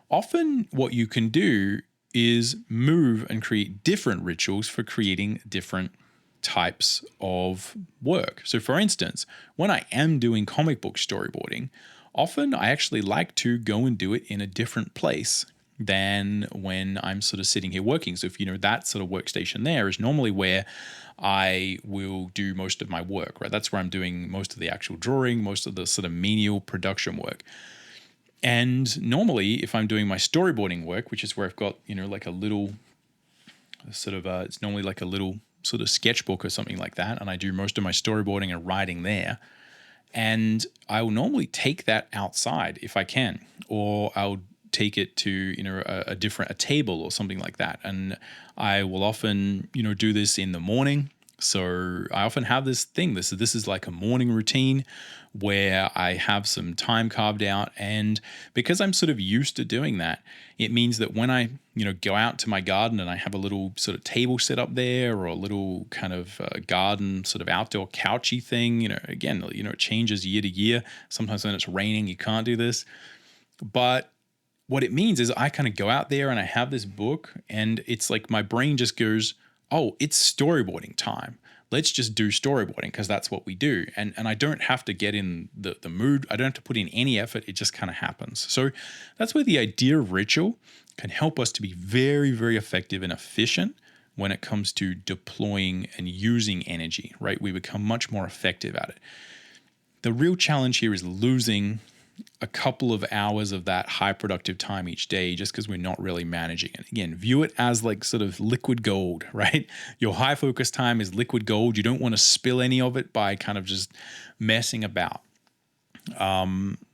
often what you can do is move and create different rituals for creating different types of work. So for instance, when I am doing comic book storyboarding, often I actually like to go and do it in a different place than when I'm sort of sitting here working. So if that sort of workstation there is normally where I will do most of my work, right? That's where I'm doing most of the actual drawing, most of the sort of menial production work. And normally if I'm doing my storyboarding work, which is where I've got, like a little sort of, it's normally like a little sort of sketchbook or something like that. And I do most of my storyboarding and writing there. And I will normally take that outside if I can, or I'll take it to, a table or something like that. And I will often, do this in the morning. So I often have this thing. This is like a morning routine where I have some time carved out. And because I'm sort of used to doing that, it means that when I, go out to my garden and I have a little sort of table set up there or a little kind of garden sort of outdoor couchy thing, again, it changes year to year. Sometimes when it's raining, you can't do this. But what it means is I kind of go out there and I have this book and it's like my brain just goes, oh, it's storyboarding time. Let's just do storyboarding because that's what we do. And I don't have to get in the mood. I don't have to put in any effort. It just kind of happens. So that's where the idea of ritual can help us to be very, very effective and efficient when it comes to deploying and using energy, right? We become much more effective at it. The real challenge here is losing a couple of hours of that high productive time each day just because we're not really managing it. Again, view it as like sort of liquid gold, right? Your high focus time is liquid gold. You don't want to spill any of it by kind of just messing about.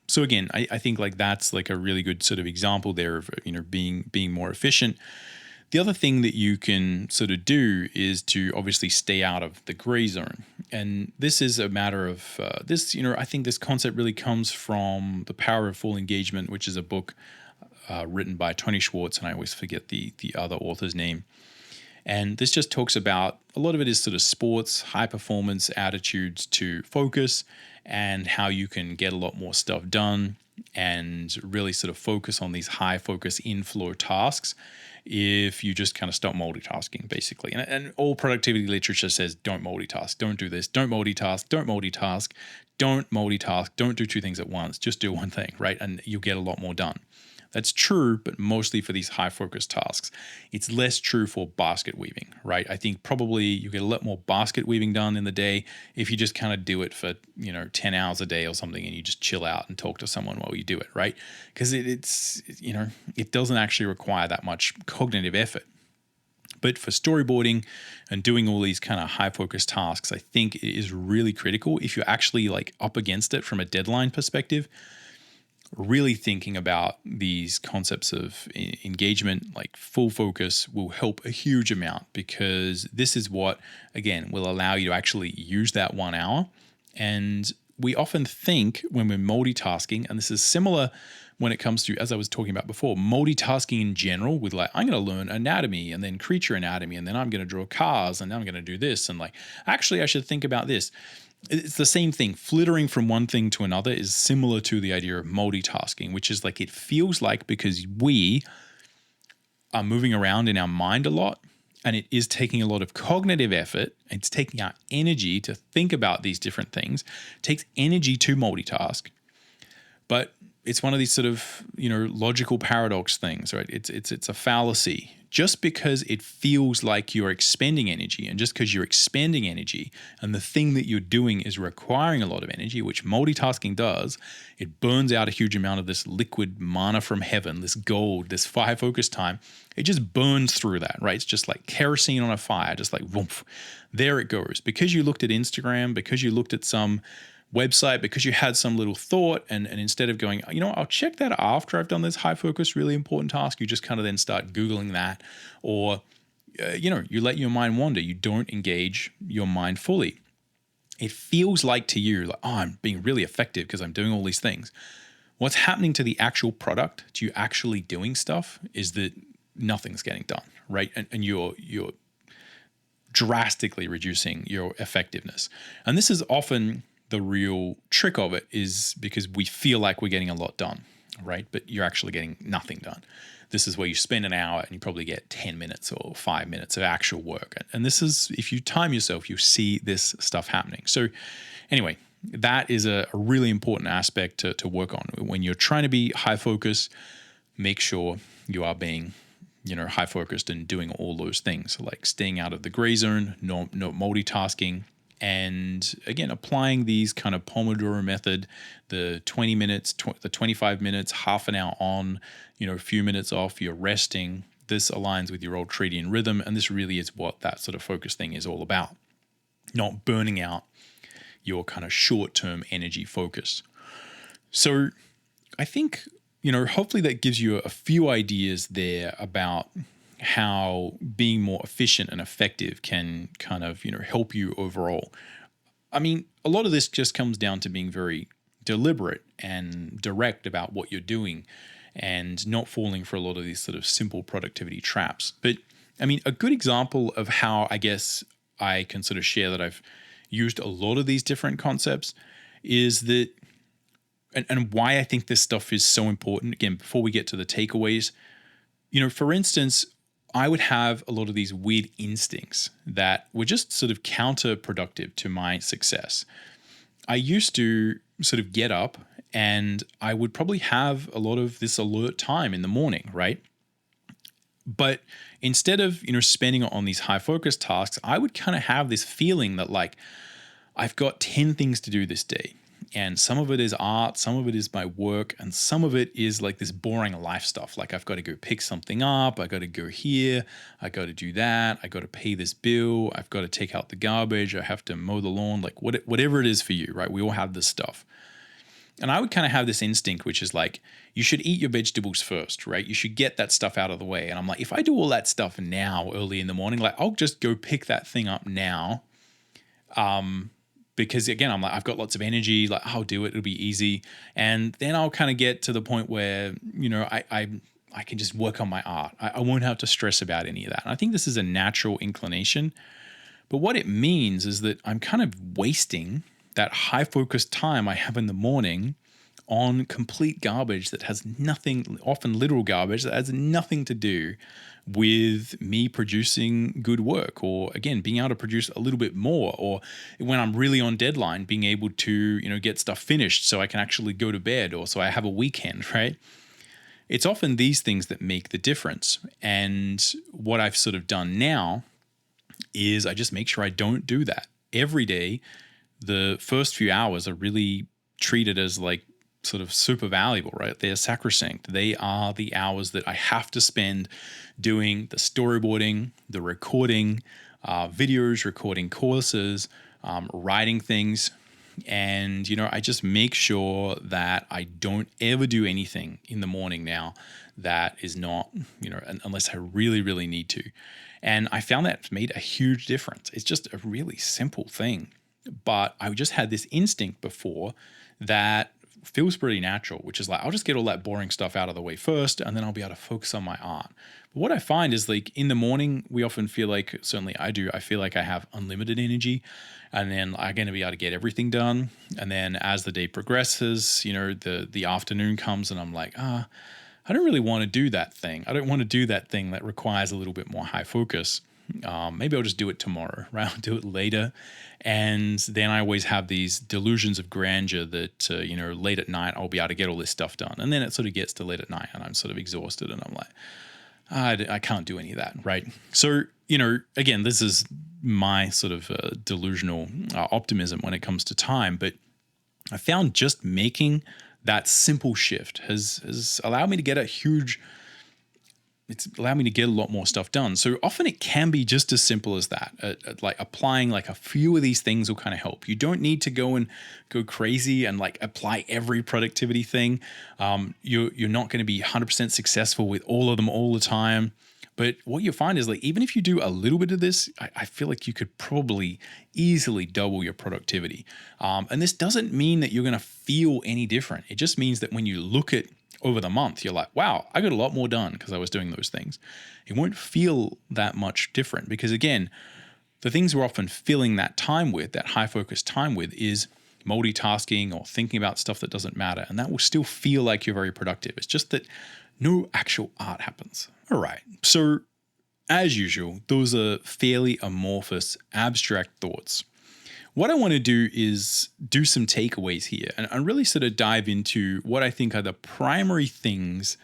So again, I think like that's like a really good sort of example there of, being more efficient. The other thing that you can sort of do is to obviously stay out of the gray zone. And this is a matter of I think this concept really comes from The Power of Full Engagement, which is a book written by Tony Schwartz, and I always forget the other author's name. And this just talks about, a lot of it is sort of sports, high performance attitudes to focus and how you can get a lot more stuff done and really sort of focus on these high focus inflow tasks if you just kind of stop multitasking, basically. And all productivity literature says don't multitask, don't do this, don't multitask, don't multitask, don't multitask, don't do two things at once, just do one thing, right? And you'll get a lot more done. That's true, but mostly for these high focus tasks. It's less true for basket weaving, right? I think probably you get a lot more basket weaving done in the day if you just kind of do it for, 10 hours a day or something and you just chill out and talk to someone while you do it, right? Because it doesn't actually require that much cognitive effort. But for storyboarding and doing all these kind of high focus tasks, I think it is really critical if you're actually like up against it from a deadline perspective, really thinking about these concepts of engagement, like full focus, will help a huge amount, because this is what, again, will allow you to actually use that 1 hour. And we often think when we're multitasking, and this is similar when it comes to, as I was talking about before, multitasking in general with like, I'm going to learn anatomy and then creature anatomy, and then I'm going to draw cars, and then I'm going to do this. And like, actually, I should think about this. It's the same thing. Flittering from one thing to another is similar to the idea of multitasking, which is like, it feels like because we are moving around in our mind a lot, and it is taking a lot of cognitive effort, it's taking our energy to think about these different things. It takes energy to multitask. But it's one of these sort of, logical paradox things, right? It's a fallacy. Just because it feels like you're expending energy, and just because you're expending energy and the thing that you're doing is requiring a lot of energy, which multitasking does, it burns out a huge amount of this liquid mana from heaven, this gold, this fire focus time. It just burns through that, right? It's just like kerosene on a fire, just like woof, there it goes. Because you looked at Instagram, because you looked at some website, because you had some little thought, and instead of going, I'll check that after I've done this high focus, really important task, you just kind of then start Googling that, or, you let your mind wander. You don't engage your mind fully. It feels like to you, like, I'm being really effective because I'm doing all these things. What's happening to the actual product, to you actually doing stuff, is that nothing's getting done, right? And you're drastically reducing your effectiveness. And this is often the real trick of it, is because we feel like we're getting a lot done, right? But you're actually getting nothing done. This is where you spend an hour and you probably get 10 minutes or 5 minutes of actual work. And this is, if you time yourself, you see this stuff happening. So anyway, that is a really important aspect to work on. When you're trying to be high focus, make sure you are being high focused and doing all those things, like staying out of the gray zone, no multitasking. And again, applying these kind of Pomodoro method, the 20 minutes, the 25 minutes, half an hour on, a few minutes off, you're resting. This aligns with your ultradian rhythm. And this really is what that sort of focus thing is all about. Not burning out your kind of short-term energy focus. So I think, hopefully that gives you a few ideas there about how being more efficient and effective can kind of, help you overall. I mean, a lot of this just comes down to being very deliberate and direct about what you're doing, and not falling for a lot of these sort of simple productivity traps. But I mean, a good example of how I guess I can sort of share that I've used a lot of these different concepts is that, and why I think this stuff is so important, again, before we get to the takeaways, for instance, I would have a lot of these weird instincts that were just sort of counterproductive to my success. I used to sort of get up and I would probably have a lot of this alert time in the morning, right? But instead of, spending it on these high focus tasks, I would kind of have this feeling that like, I've got 10 things to do this day. And some of it is art, some of it is my work, and some of it is like this boring life stuff. Like I've got to go pick something up, I got to go here, I got to do that, I got to pay this bill, I've got to take out the garbage, I have to mow the lawn, like whatever it is for you, right? We all have this stuff. And I would kind of have this instinct, which is like, you should eat your vegetables first, right? You should get that stuff out of the way. And I'm like, if I do all that stuff now, early in the morning, like I'll just go pick that thing up now. Because again, I'm like, I've got lots of energy, like I'll do it, it'll be easy. And then I'll kind of get to the point where, I can just work on my art. I won't have to stress about any of that. And I think this is a natural inclination. But what it means is that I'm kind of wasting that high focus time I have in the morning on complete garbage that has nothing, often literal garbage that has nothing to do with me producing good work, or again, being able to produce a little bit more, or when I'm really on deadline, being able to, get stuff finished so I can actually go to bed, or so I have a weekend, right? It's often these things that make the difference. And what I've sort of done now is I just make sure I don't do that. Every day, the first few hours are really treated as like sort of super valuable, right? They're sacrosanct. They are the hours that I have to spend doing the storyboarding, the recording, videos, recording courses, writing things. And, I just make sure that I don't ever do anything in the morning now that is not, unless I really, really need to. And I found that made a huge difference. It's just a really simple thing. But I just had this instinct before that feels pretty natural, which is like, I'll just get all that boring stuff out of the way first, and then I'll be able to focus on my art. But what I find is, like, in the morning, we often feel like, certainly I do, I feel like I have unlimited energy, and then I'm going to be able to get everything done. And then as the day progresses, the afternoon comes and I'm like, I don't really want to do that thing. I don't want to do that thing that requires a little bit more high focus. Maybe I'll just do it tomorrow, right? I'll do it later. And then I always have these delusions of grandeur that, late at night, I'll be able to get all this stuff done. And then it sort of gets to late at night and I'm sort of exhausted and I'm like, I can't do any of that, right? So, again, this is my sort of delusional optimism when it comes to time. But I found just making that simple shift has allowed me to get it's allowed me to get a lot more stuff done. So often it can be just as simple as that. Like applying like a few of these things will kind of help. You don't need to go crazy and like apply every productivity thing. You're not going to be 100% successful with all of them all the time. But what you find is, like, even if you do a little bit of this, I feel like you could probably easily double your productivity. And this doesn't mean that you're going to feel any different. It just means that when you look at over the month, you're like, wow, I got a lot more done because I was doing those things. It won't feel that much different because, again, the things we're often filling that time with, that high focus time with, is multitasking or thinking about stuff that doesn't matter. And that will still feel like you're very productive. It's just that no actual art happens. All right. So as usual, those are fairly amorphous, abstract thoughts. What I want to do is do some takeaways here and really sort of dive into what I think are the primary things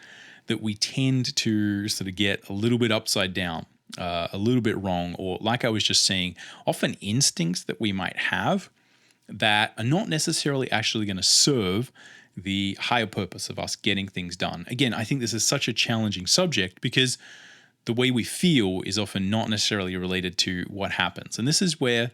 that we tend to sort of get a little bit upside down, a little bit wrong, or like I was just saying, often instincts that we might have that are not necessarily actually going to serve the higher purpose of us getting things done. Again, I think this is such a challenging subject because the way we feel is often not necessarily related to what happens. And this is where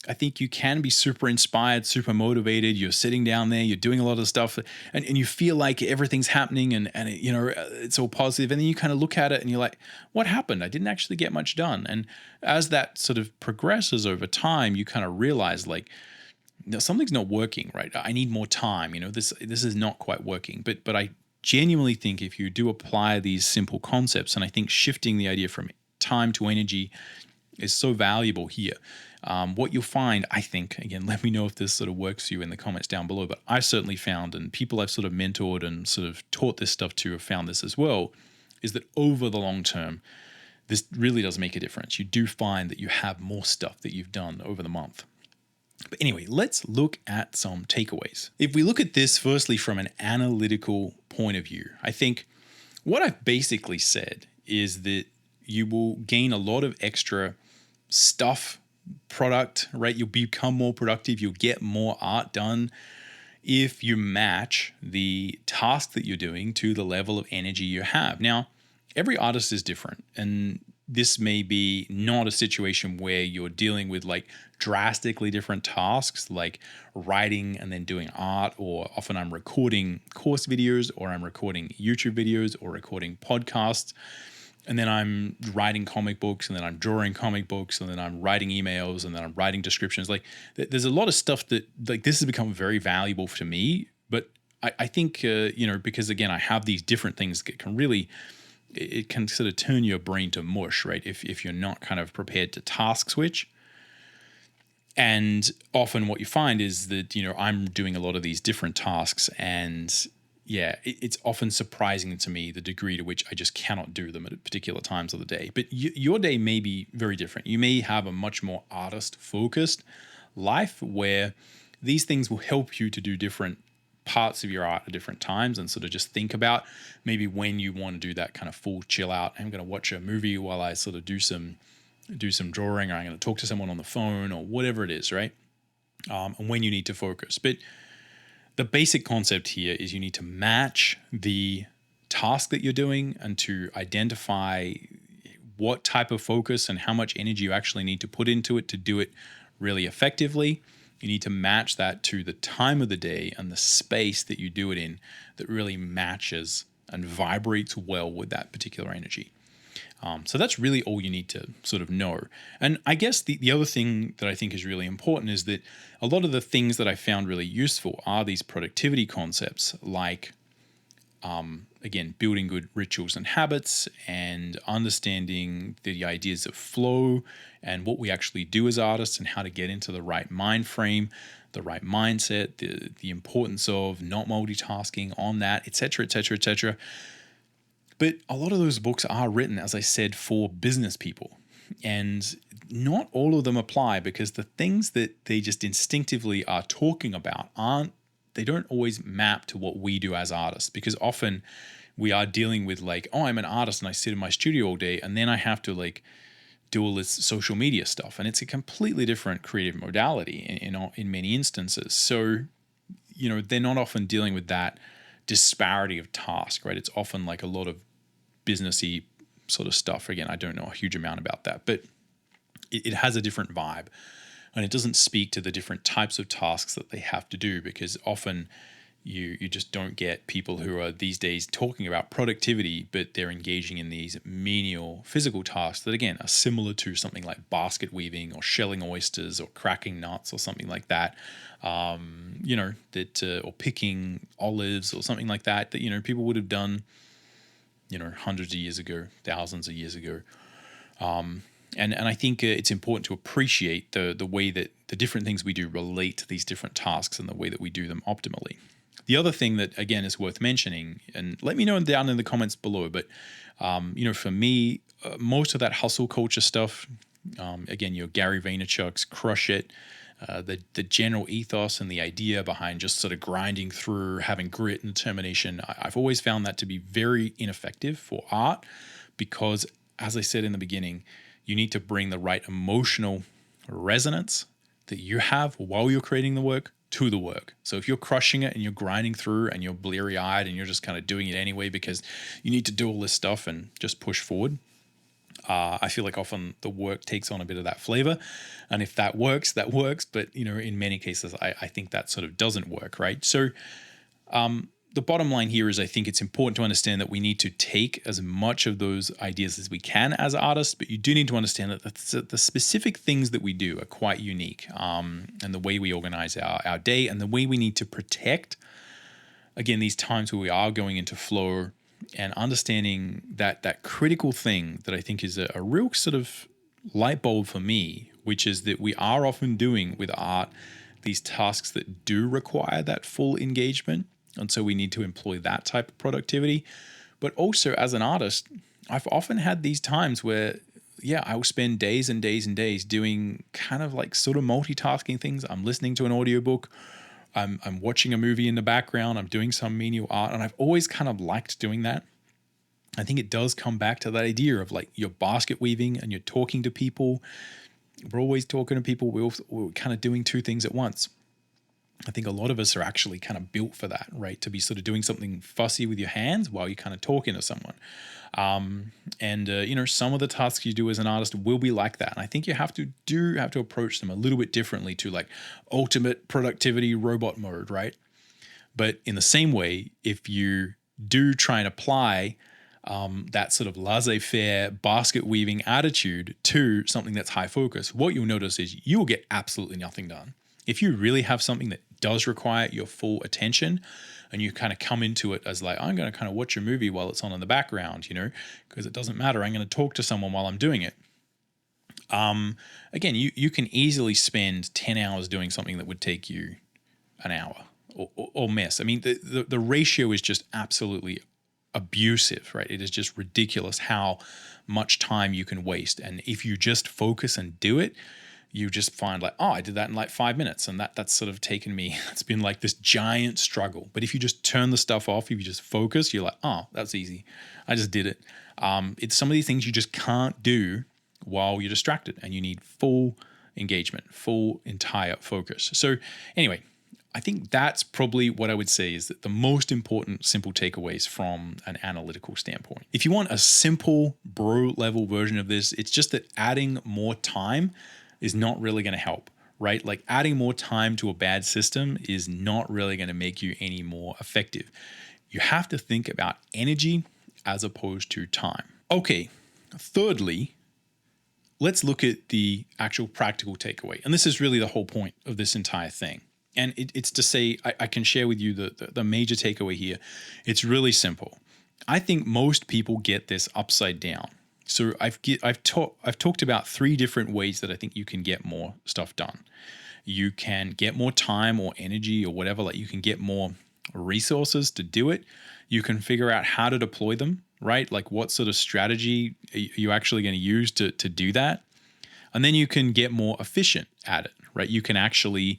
I think you can be super inspired, super motivated. You're sitting down there, you're doing a lot of stuff, and you feel like everything's happening and it's all positive. And then you kind of look at it and you're like, what happened? I didn't actually get much done. And as that sort of progresses over time, you kind of realize, like, something's not working, right? I need more time. This is not quite working. But I genuinely think if you do apply these simple concepts, and I think shifting the idea from time to energy is so valuable here. What you'll find, I think, again, let me know if this sort of works for you in the comments down below, but I've certainly found, and people I've sort of mentored and sort of taught this stuff to have found this as well, is that over the long term, this really does make a difference. You do find that you have more stuff that you've done over the month. But anyway, let's look at some takeaways. If we look at this firstly from an analytical point of view, I think what I've basically said is that you will gain a lot of extra stuff, product, right? You'll become more productive. You'll get more art done if you match the task that you're doing to the level of energy you have. Now, every artist is different, and this may be not a situation where you're dealing with like drastically different tasks like writing and then doing art, or often I'm recording course videos, or I'm recording YouTube videos, or recording podcasts, and then I'm writing comic books, and then I'm drawing comic books, and then I'm writing emails, and then I'm writing descriptions. Like there's a lot of stuff that like this has become very valuable to me, but I think, because again, I have these different things that can really, it can sort of turn your brain to mush, right? If you're not kind of prepared to task switch. And often what you find is that, I'm doing a lot of these different tasks, and yeah, it's often surprising to me the degree to which I just cannot do them at particular times of the day. But your day may be very different. You may have a much more artist-focused life where these things will help you to do different parts of your art at different times, and sort of just think about maybe when you want to do that kind of full chill out. I'm going to watch a movie while I sort of do some drawing, or I'm going to talk to someone on the phone, or whatever it is, right? And when you need to focus. But The basic concept here is you need to match the task that you're doing and to identify what type of focus and how much energy you actually need to put into it to do it really effectively. You need to match that to the time of the day and the space that you do it in that really matches and vibrates well with that particular energy. So that's really all you need to sort of know. And I guess the other thing that I think is really important is that a lot of the things that I found really useful are these productivity concepts, like, again, building good rituals and habits and understanding the ideas of flow and what we actually do as artists and how to get into the right mind frame, the right mindset, the importance of not multitasking on that, etc., etc., etc. But a lot of those books are written, as I said, for business people. And not all of them apply, because the things that they just instinctively are talking about they don't always map to what we do as artists. Because often we are dealing with like, oh, I'm an artist and I sit in my studio all day and then I have to like do all this social media stuff. And it's a completely different creative modality in many instances. So, they're not often dealing with that disparity of task, right? It's often like a lot of businessy sort of stuff. Again, I don't know a huge amount about that, but it has a different vibe, and it doesn't speak to the different types of tasks that they have to do, because often you just don't get people who are these days talking about productivity, but they're engaging in these menial physical tasks that, again, are similar to something like basket weaving or shelling oysters or cracking nuts or something like that, or picking olives or something like that, people would have done hundreds of years ago, thousands of years ago. And I think it's important to appreciate the way that the different things we do relate to these different tasks and the way that we do them optimally. The other thing that, again, is worth mentioning, and let me know down in the comments below, but, for me, most of that hustle culture stuff, again, your Gary Vaynerchuk's Crush It, the general ethos and the idea behind just sort of grinding through, having grit and determination, I've always found that to be very ineffective for art, because, as I said in the beginning, you need to bring the right emotional resonance that you have while you're creating the work to the work. So if you're crushing it and you're grinding through and you're bleary-eyed and you're just kind of doing it anyway because you need to do all this stuff and just push forward, I feel like often the work takes on a bit of that flavor. And if that works, that works. But, in many cases, I think that sort of doesn't work, right? So the bottom line here is I think it's important to understand that we need to take as much of those ideas as we can as artists, but you do need to understand that the specific things that we do are quite unique, and the way we organize our day and the way we need to protect, again, these times where we are going into flow, and understanding that critical thing that I think is a real sort of light bulb for me, which is that we are often doing with art these tasks that do require that full engagement. And so we need to employ that type of productivity. But also, as an artist, I've often had these times where, I will spend days and days and days doing kind of like sort of multitasking things. I'm listening to an audiobook, I'm watching a movie in the background, I'm doing some menial art, and I've always kind of liked doing that. I think it does come back to that idea of like you're basket weaving and you're talking to people. We're always talking to people. We're kind of doing two things at once. I think a lot of us are actually kind of built for that, right? To be sort of doing something fussy with your hands while you're kind of talking to someone. Some of the tasks you do as an artist will be like that. And I think you have to approach them a little bit differently to like ultimate productivity robot mode, right? But in the same way, if you do try and apply that sort of laissez-faire basket weaving attitude to something that's high focus, what you'll notice is you will get absolutely nothing done. If you really have something that does require your full attention and you kind of come into it as like, I'm going to kind of watch a movie while it's on in the background, because it doesn't matter. I'm going to talk to someone while I'm doing it. Again, you can easily spend 10 hours doing something that would take you an hour or less. I mean, the ratio is just absolutely abusive, right? It is just ridiculous how much time you can waste. And if you just focus and do it, you just find like, I did that in like 5 minutes. And that's sort of taken me, it's been like this giant struggle. But if you just turn the stuff off, if you just focus, you're like, that's easy. I just did it. It's some of these things you just can't do while you're distracted, and you need full engagement, full entire focus. So anyway, I think that's probably what I would say is that the most important simple takeaways from an analytical standpoint. If you want a simple bro level version of this, it's just that adding more time is not really going to help, right? Like adding more time to a bad system is not really going to make you any more effective. You have to think about energy as opposed to time. Okay, thirdly, let's look at the actual practical takeaway. And this is really the whole point of this entire thing. And it's to say, I can share with you the major takeaway here. It's really simple. I think most people get this upside down. So I've talked about 3 different ways that I think you can get more stuff done. You can get more time or energy or whatever, like you can get more resources to do it. You can figure out how to deploy them, right? Like what sort of strategy are you actually going to use to do that? And then you can get more efficient at it, right? You can actually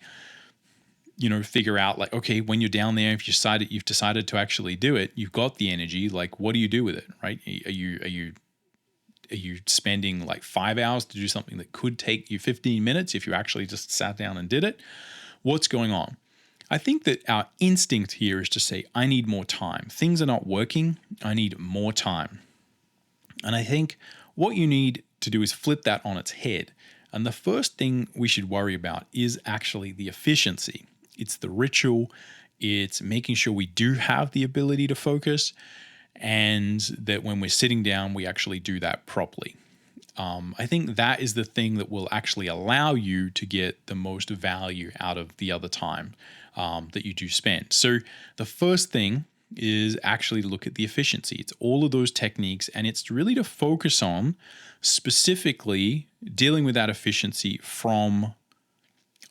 figure out like, okay, when you're down there, if you've decided to actually do it, you've got the energy, like what do you do with it, right? Are you spending like 5 hours to do something that could take you 15 minutes if you actually just sat down and did it? What's going on? I think that our instinct here is to say, I need more time. Things are not working. I need more time. And I think what you need to do is flip that on its head. And the first thing we should worry about is actually the efficiency. It's the ritual. It's making sure we do have the ability to focus and that when we're sitting down, we actually do that properly. I think that is the thing that will actually allow you to get the most value out of the other time that you do spend. So the first thing is actually to look at the efficiency. It's all of those techniques, and it's really to focus on specifically dealing with that efficiency from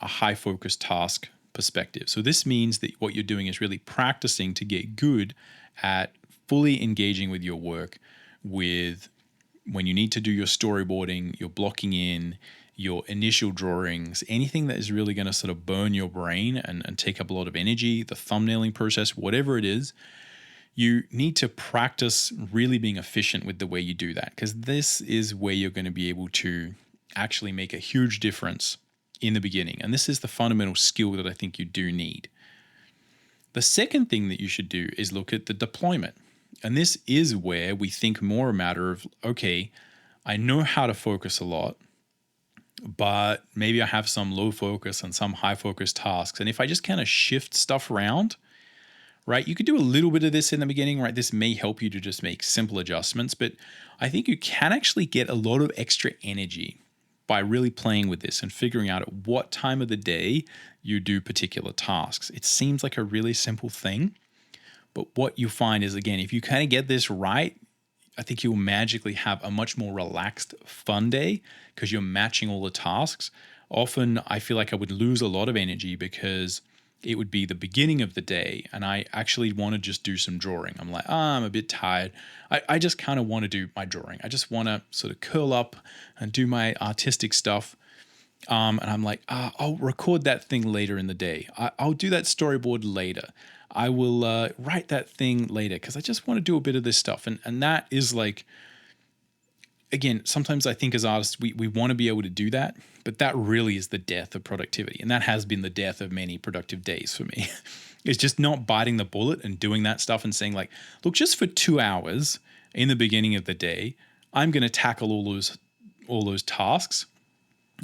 a high focus task perspective. So this means that what you're doing is really practicing to get good at fully engaging with your work, with when you need to do your storyboarding, your blocking in, your initial drawings, anything that is really going to sort of burn your brain and take up a lot of energy, the thumbnailing process, whatever it is, you need to practice really being efficient with the way you do that, because this is where you're going to be able to actually make a huge difference in the beginning. And this is the fundamental skill that I think you do need. The second thing that you should do is look at the deployment. And this is where we think more a matter of, okay, I know how to focus a lot, but maybe I have some low focus and some high focus tasks. And if I just kind of shift stuff around, right, you could do a little bit of this in the beginning, right? This may help you to just make simple adjustments, but I think you can actually get a lot of extra energy by really playing with this and figuring out at what time of the day you do particular tasks. It seems like a really simple thing, but what you find is, again, if you kind of get this right, I think you'll magically have a much more relaxed, fun day because you're matching all the tasks. Often I feel like I would lose a lot of energy because it would be the beginning of the day and I actually want to just do some drawing. I'm like, I'm a bit tired. I just kind of want to do my drawing. I just want to sort of curl up and do my artistic stuff. And I'm like, I'll record that thing later in the day. I'll do that storyboard later. I will write that thing later because I just want to do a bit of this stuff. And that is like, again, sometimes I think as artists, we want to be able to do that, but that really is the death of productivity. And that has been the death of many productive days for me. It's just not biting the bullet and doing that stuff and saying like, look, just for 2 hours in the beginning of the day, I'm going to tackle all those tasks.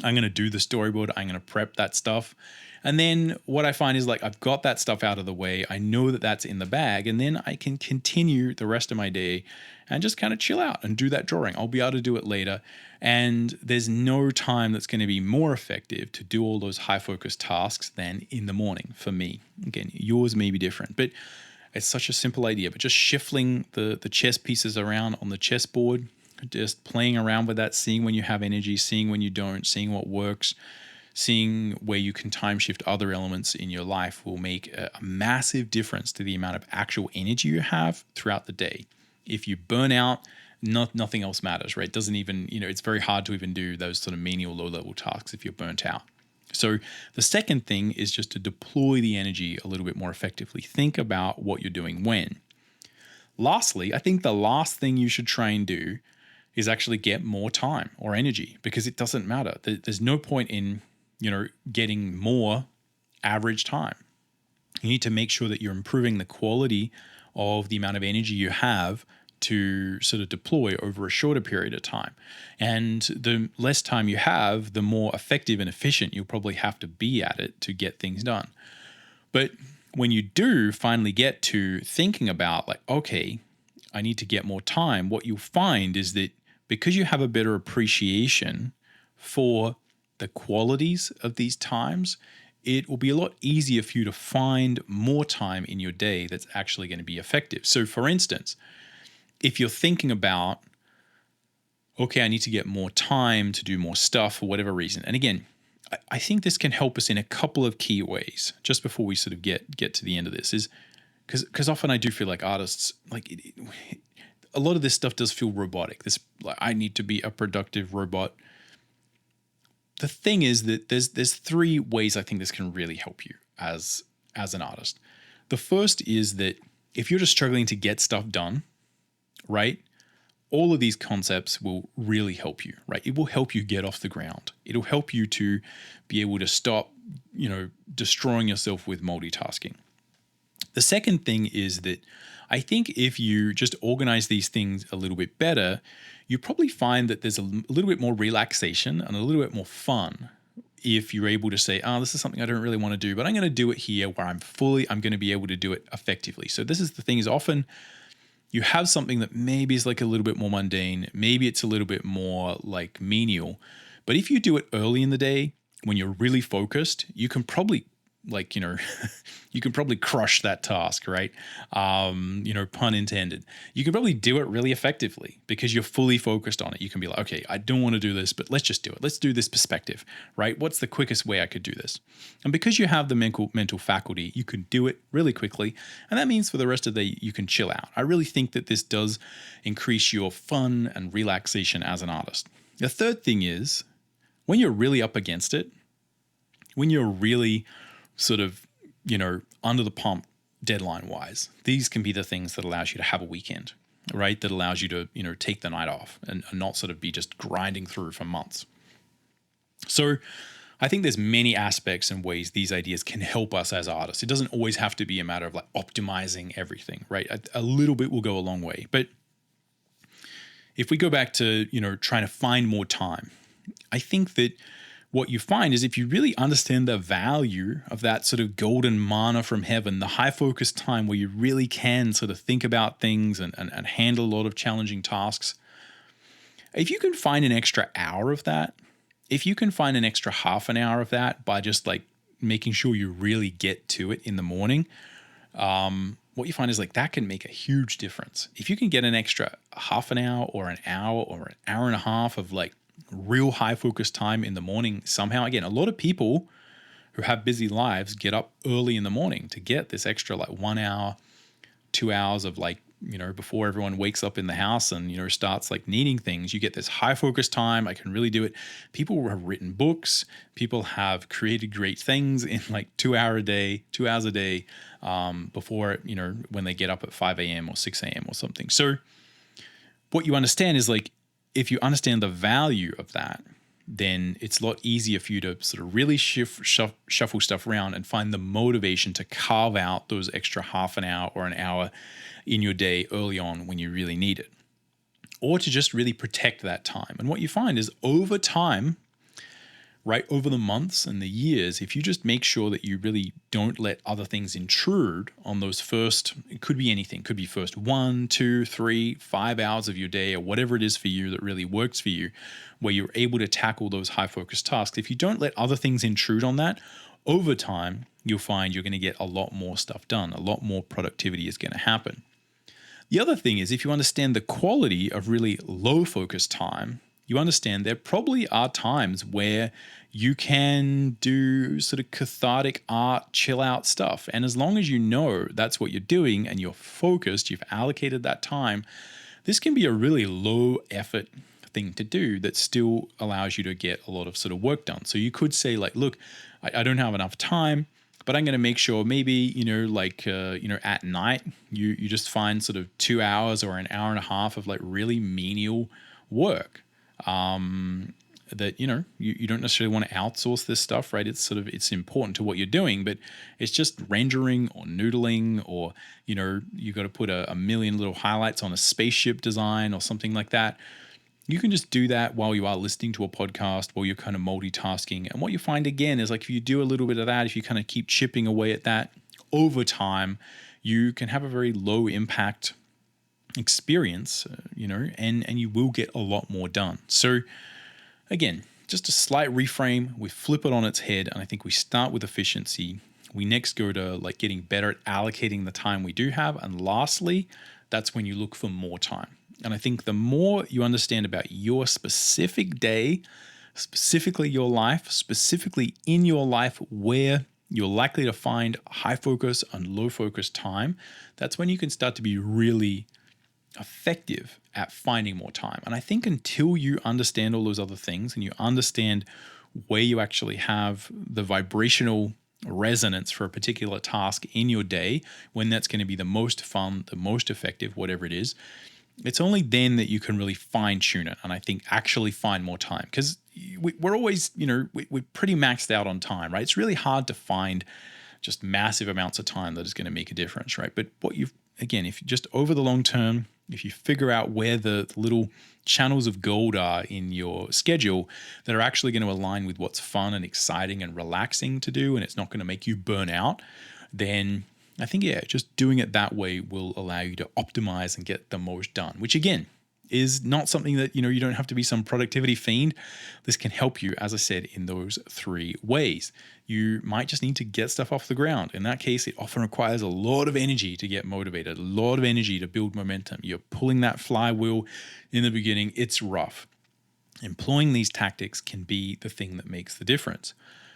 I'm going to do the storyboard. I'm going to prep that stuff. And then what I find is like, I've got that stuff out of the way. I know that that's in the bag. And then I can continue the rest of my day and just kind of chill out and do that drawing. I'll be able to do it later. And there's no time that's going to be more effective to do all those high focus tasks than in the morning for me. Again, yours may be different, but it's such a simple idea. But just shuffling the chess pieces around on the chessboard, just playing around with that, seeing when you have energy, seeing when you don't, seeing what works, seeing where you can time shift other elements in your life will make a massive difference to the amount of actual energy you have throughout the day. If you burn out, nothing else matters, right? It doesn't even, it's very hard to even do those sort of menial low-level tasks if you're burnt out. So the second thing is just to deploy the energy a little bit more effectively. Think about what you're doing when. Lastly, I think the last thing you should try and do is actually get more time or energy, because it doesn't matter. There's no point in, getting more average time. You need to make sure that you're improving the quality of the amount of energy you have to sort of deploy over a shorter period of time. And the less time you have, the more effective and efficient you'll probably have to be at it to get things done. But when you do finally get to thinking about like, okay, I need to get more time, what you'll find is that because you have a better appreciation for the qualities of these times, it will be a lot easier for you to find more time in your day that's actually going to be effective. So for instance, if you're thinking about, okay, I need to get more time to do more stuff for whatever reason. And again, I think this can help us in a couple of key ways just before we sort of get to the end of this, is because often I do feel like artists, like a lot of this stuff does feel robotic. This, like, I need to be a productive robot. The thing is that there's three ways I think this can really help you as an artist. The first is that if you're just struggling to get stuff done, right, all of these concepts will really help you, right? It will help you get off the ground. It'll help you to be able to stop, destroying yourself with multitasking. The second thing is that I think if you just organize these things a little bit better, you probably find that there's a little bit more relaxation and a little bit more fun if you're able to say, oh, this is something I don't really want to do, but I'm going to do it here where I'm going to be able to do it effectively. So this is the thing, is often you have something that maybe is like a little bit more mundane, maybe it's a little bit more like menial, but if you do it early in the day when you're really focused, you can probably you can probably crush that task, right? Pun intended. You can probably do it really effectively because you're fully focused on it. You can be like, okay, I don't want to do this, but let's just do it. Let's do this perspective, right? What's the quickest way I could do this? And because you have the mental faculty, you can do it really quickly. And that means for the rest of the day, you can chill out. I really think that this does increase your fun and relaxation as an artist. The third thing is when you're really up against it, when you're really sort of, under the pump deadline wise, these can be the things that allows you to have a weekend, right? That allows you to, take the night off and not sort of be just grinding through for months. So I think there's many aspects and ways these ideas can help us as artists. It doesn't always have to be a matter of like optimizing everything, right? A little bit will go a long way. But if we go back to, trying to find more time, I think that what you find is if you really understand the value of that sort of golden manna from heaven, the high focus time where you really can sort of think about things and handle a lot of challenging tasks, if you can find an extra hour of that, if you can find an extra half an hour of that by just like making sure you really get to it in the morning, what you find is like that can make a huge difference. If you can get an extra half an hour or an hour and a half of like real high focus time in the morning somehow. Again, a lot of people who have busy lives get up early in the morning to get this extra like 1 hour, 2 hours of like, before everyone wakes up in the house and, starts like needing things. You get this high focus time. I can really do it. People have written books. People have created great things in like 2 hours a day before, when they get up at 5 a.m. or 6 a.m. or something. So what you understand is like, if you understand the value of that, then it's a lot easier for you to sort of really shuffle stuff around and find the motivation to carve out those extra half an hour or an hour in your day early on when you really need it, or to just really protect that time. And what you find is over time, right, over the months and the years, if you just make sure that you really don't let other things intrude on those first, it could be anything, could be first 1, 2, 3, 5 hours of your day or whatever it is for you that really works for you, where you're able to tackle those high focus tasks. If you don't let other things intrude on that, over time, you'll find you're going to get a lot more stuff done. A lot more productivity is going to happen. The other thing is if you understand the quality of really low focus time, you understand there probably are times where you can do sort of cathartic art, chill out stuff. And as long as you know that's what you're doing and you're focused, you've allocated that time, this can be a really low effort thing to do that still allows you to get a lot of sort of work done. So you could say like, look, I don't have enough time, but I'm going to make sure maybe, at night, you just find sort of 2 hours or an hour and a half of like really menial work. that, you don't necessarily want to outsource this stuff, right? It's important to what you're doing, but it's just rendering or noodling, or, you got to put a million little highlights on a spaceship design or something like that. You can just do that while you are listening to a podcast, while you're kind of multitasking. And what you find again is, like, if you do a little bit of that, if you kind of keep chipping away at that over time, you can have a very low impact experience, and you will get a lot more done. So again, just a slight reframe. We flip it on its head, and I think we start with efficiency. We next go to like getting better at allocating the time we do have. And lastly, that's when you look for more time. And I think the more you understand about your specific day, specifically your life, specifically in your life where you're likely to find high focus and low focus time, that's when you can start to be really effective at finding more time. And I think until you understand all those other things and you understand where you actually have the vibrational resonance for a particular task in your day, when that's going to be the most fun, the most effective, whatever it is, it's only then that you can really fine tune it. And I think actually find more time, because we're always, we're pretty maxed out on time, right? It's really hard to find just massive amounts of time that is going to make a difference, right? But if you just over the long term, if you figure out where the little channels of gold are in your schedule that are actually going to align with what's fun and exciting and relaxing to do, and it's not going to make you burn out, then I think, just doing it that way will allow you to optimize and get the most done, which again is not something that, you don't have to be some productivity fiend. This can help you, as I said, in those 3 ways. You might just need to get stuff off the ground. In that case, it often requires a lot of energy to get motivated, a lot of energy to build momentum. You're pulling that flywheel in the beginning. It's rough. Employing these tactics can be the thing that makes the difference.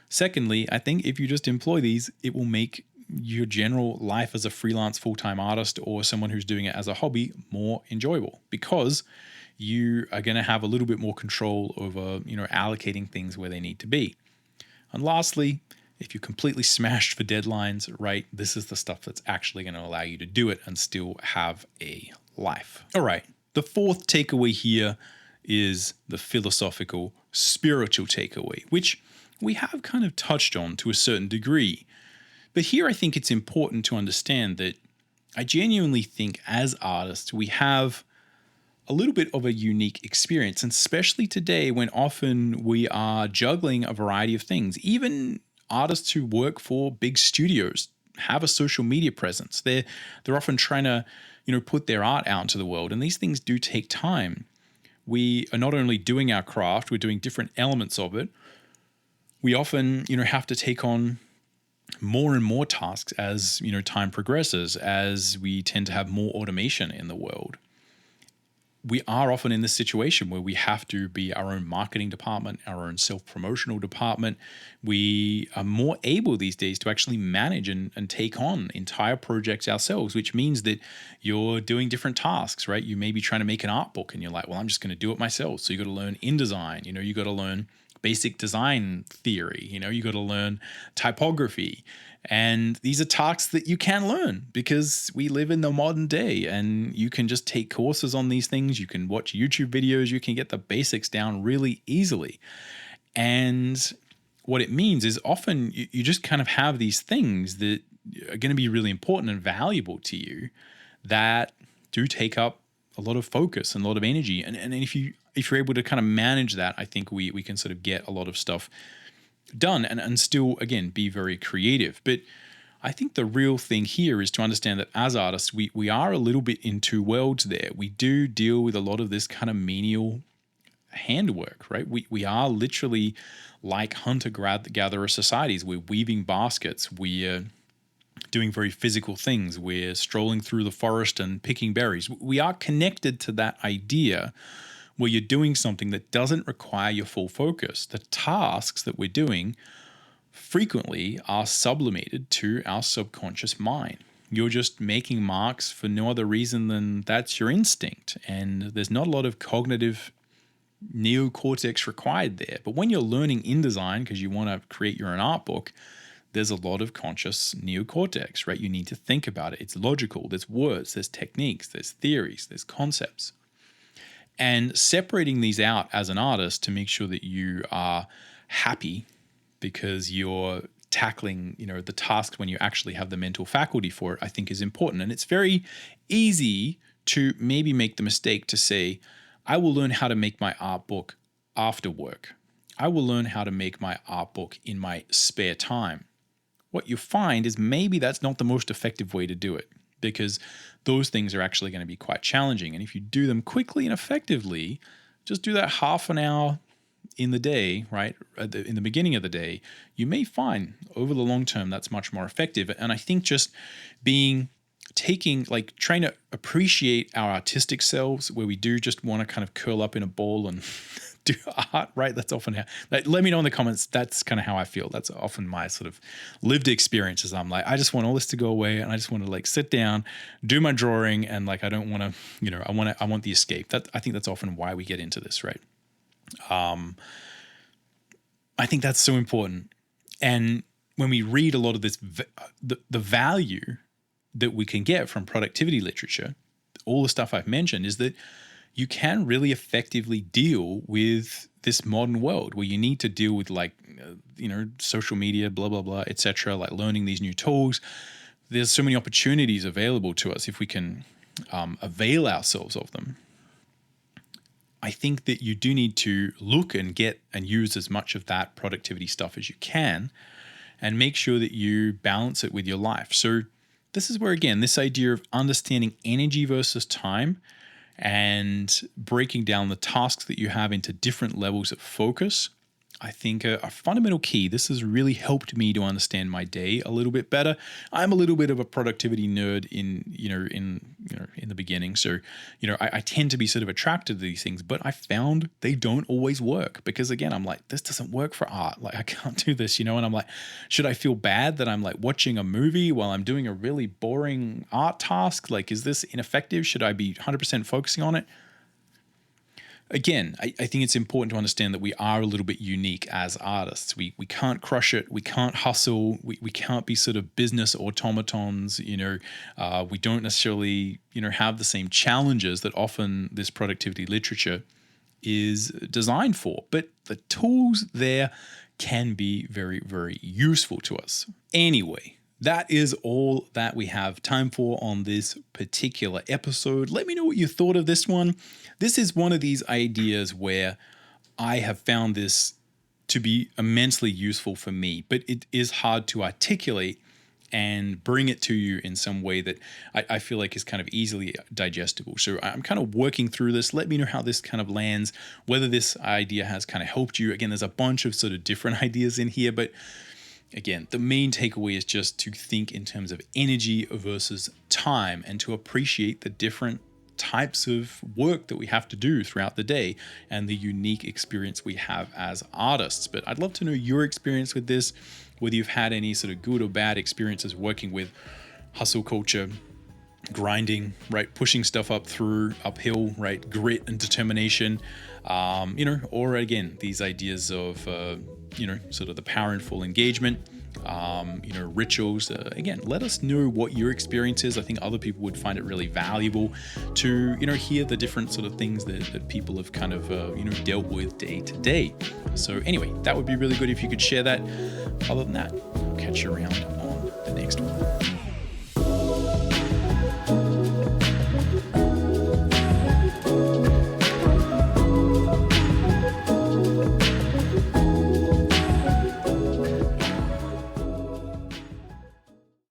Secondly, I think if you just employ these, it will make your general life as a freelance full-time artist or someone who's doing it as a hobby more enjoyable, because you are going to have a little bit more control over, allocating things where they need to be. And lastly, if you're completely smashed for deadlines, right, this is the stuff that's actually going to allow you to do it and still have a life. All right. The 4th takeaway here is the philosophical, spiritual takeaway, which we have kind of touched on to a certain degree. But here I think it's important to understand that I genuinely think as artists, we have a little bit of a unique experience, and especially today when often we are juggling a variety of things. Even artists who work for big studios have a social media presence. They're often trying to, put their art out into the world, and these things do take time. We are not only doing our craft, we're doing different elements of it. We often, have to take on more and more tasks as, time progresses, as we tend to have more automation in the world. We are often in this situation where we have to be our own marketing department, our own self-promotional department. We are more able these days to actually manage and take on entire projects ourselves, which means that you're doing different tasks, right? You may be trying to make an art book and you're like, well, I'm just going to do it myself. So you got to learn InDesign, you got to learn basic design theory, you got to learn typography. And these are tasks that you can learn because we live in the modern day, and you can just take courses on these things. You can watch YouTube videos. You can get the basics down really easily. And what it means is often you just kind of have these things that are going to be really important and valuable to you that do take up a lot of focus and a lot of energy. And if you're able to kind of manage that, I think we can sort of get a lot of stuff done and still, again, be very creative. But I think the real thing here is to understand that as artists, we are a little bit in 2 worlds there. We do deal with a lot of this kind of menial handwork, right? We are literally like hunter-gatherer societies. We're weaving baskets. We're doing very physical things. We're strolling through the forest and picking berries. We are connected to that idea where you're doing something that doesn't require your full focus. The tasks that we're doing frequently are sublimated to our subconscious mind. You're just making marks for no other reason than that's your instinct. And there's not a lot of cognitive neocortex required there. But when you're learning InDesign because you want to create your own art book, there's a lot of conscious neocortex, right? You need to think about it. It's logical. There's words, there's techniques, there's theories, there's concepts. And separating these out as an artist to make sure that you are happy because you're tackling, the task when you actually have the mental faculty for it, I think is important. And it's very easy to maybe make the mistake to say, I will learn how to make my art book after work. I will learn how to make my art book in my spare time. What you find is maybe that's not the most effective way to do it, because those things are actually going to be quite challenging. And if you do them quickly and effectively, just do that half an hour in the day, right? In the beginning of the day, you may find over the long term that's much more effective. And I think just trying to appreciate our artistic selves, where we do just want to kind of curl up in a ball and do art, right? That's often how, let me know in the comments. That's kind of how I feel. That's often my sort of lived experiences. I'm like, I just want all this to go away, and I just want to sit down, do my drawing, and I don't want to, I want the escape. I think that's often why we get into this, right? I think that's so important. And when we read a lot of this, the value that we can get from productivity literature, all the stuff I've mentioned, is that you can really effectively deal with this modern world where you need to deal with social media, blah, blah, blah, etc., learning these new tools. There's so many opportunities available to us if we can avail ourselves of them. I think that you do need to look and get and use as much of that productivity stuff as you can, and make sure that you balance it with your life. So this is where, again, this idea of understanding energy versus time and breaking down the tasks that you have into different levels of focus, I think a fundamental key. This has really helped me to understand my day a little bit better. I'm a little bit of a productivity nerd in the beginning. So, I tend to be sort of attracted to these things, but I found they don't always work, because again, I'm like, this doesn't work for art. I can't do this, and I'm like, should I feel bad that I'm watching a movie while I'm doing a really boring art task? Is this ineffective? Should I be 100% focusing on it? Again, I think it's important to understand that we are a little bit unique as artists. We can't crush it. We can't hustle. We can't be sort of business automatons. We don't necessarily, have the same challenges that often this productivity literature is designed for. But the tools there can be very, very useful to us. Anyway, that is all that we have time for on this particular episode. Let me know what you thought of this one. This is one of these ideas where I have found this to be immensely useful for me, but it is hard to articulate and bring it to you in some way that I feel like is kind of easily digestible. So I'm kind of working through this. Let me know how this kind of lands, whether this idea has kind of helped you. Again, there's a bunch of sort of different ideas in here, but again, the main takeaway is just to think in terms of energy versus time, and to appreciate the different types of work that we have to do throughout the day and the unique experience we have as artists. But I'd love to know your experience with this, whether you've had any sort of good or bad experiences working with hustle culture, grinding, right? Pushing stuff uphill, right? Grit and determination, or again, these ideas of, sort of the power and full engagement, rituals. Again, let us know what your experience is. I think other people would find it really valuable to, hear the different sort of things that people have kind of, dealt with day to day. So anyway, that would be really good if you could share that. Other than that, I'll catch you around on the next one.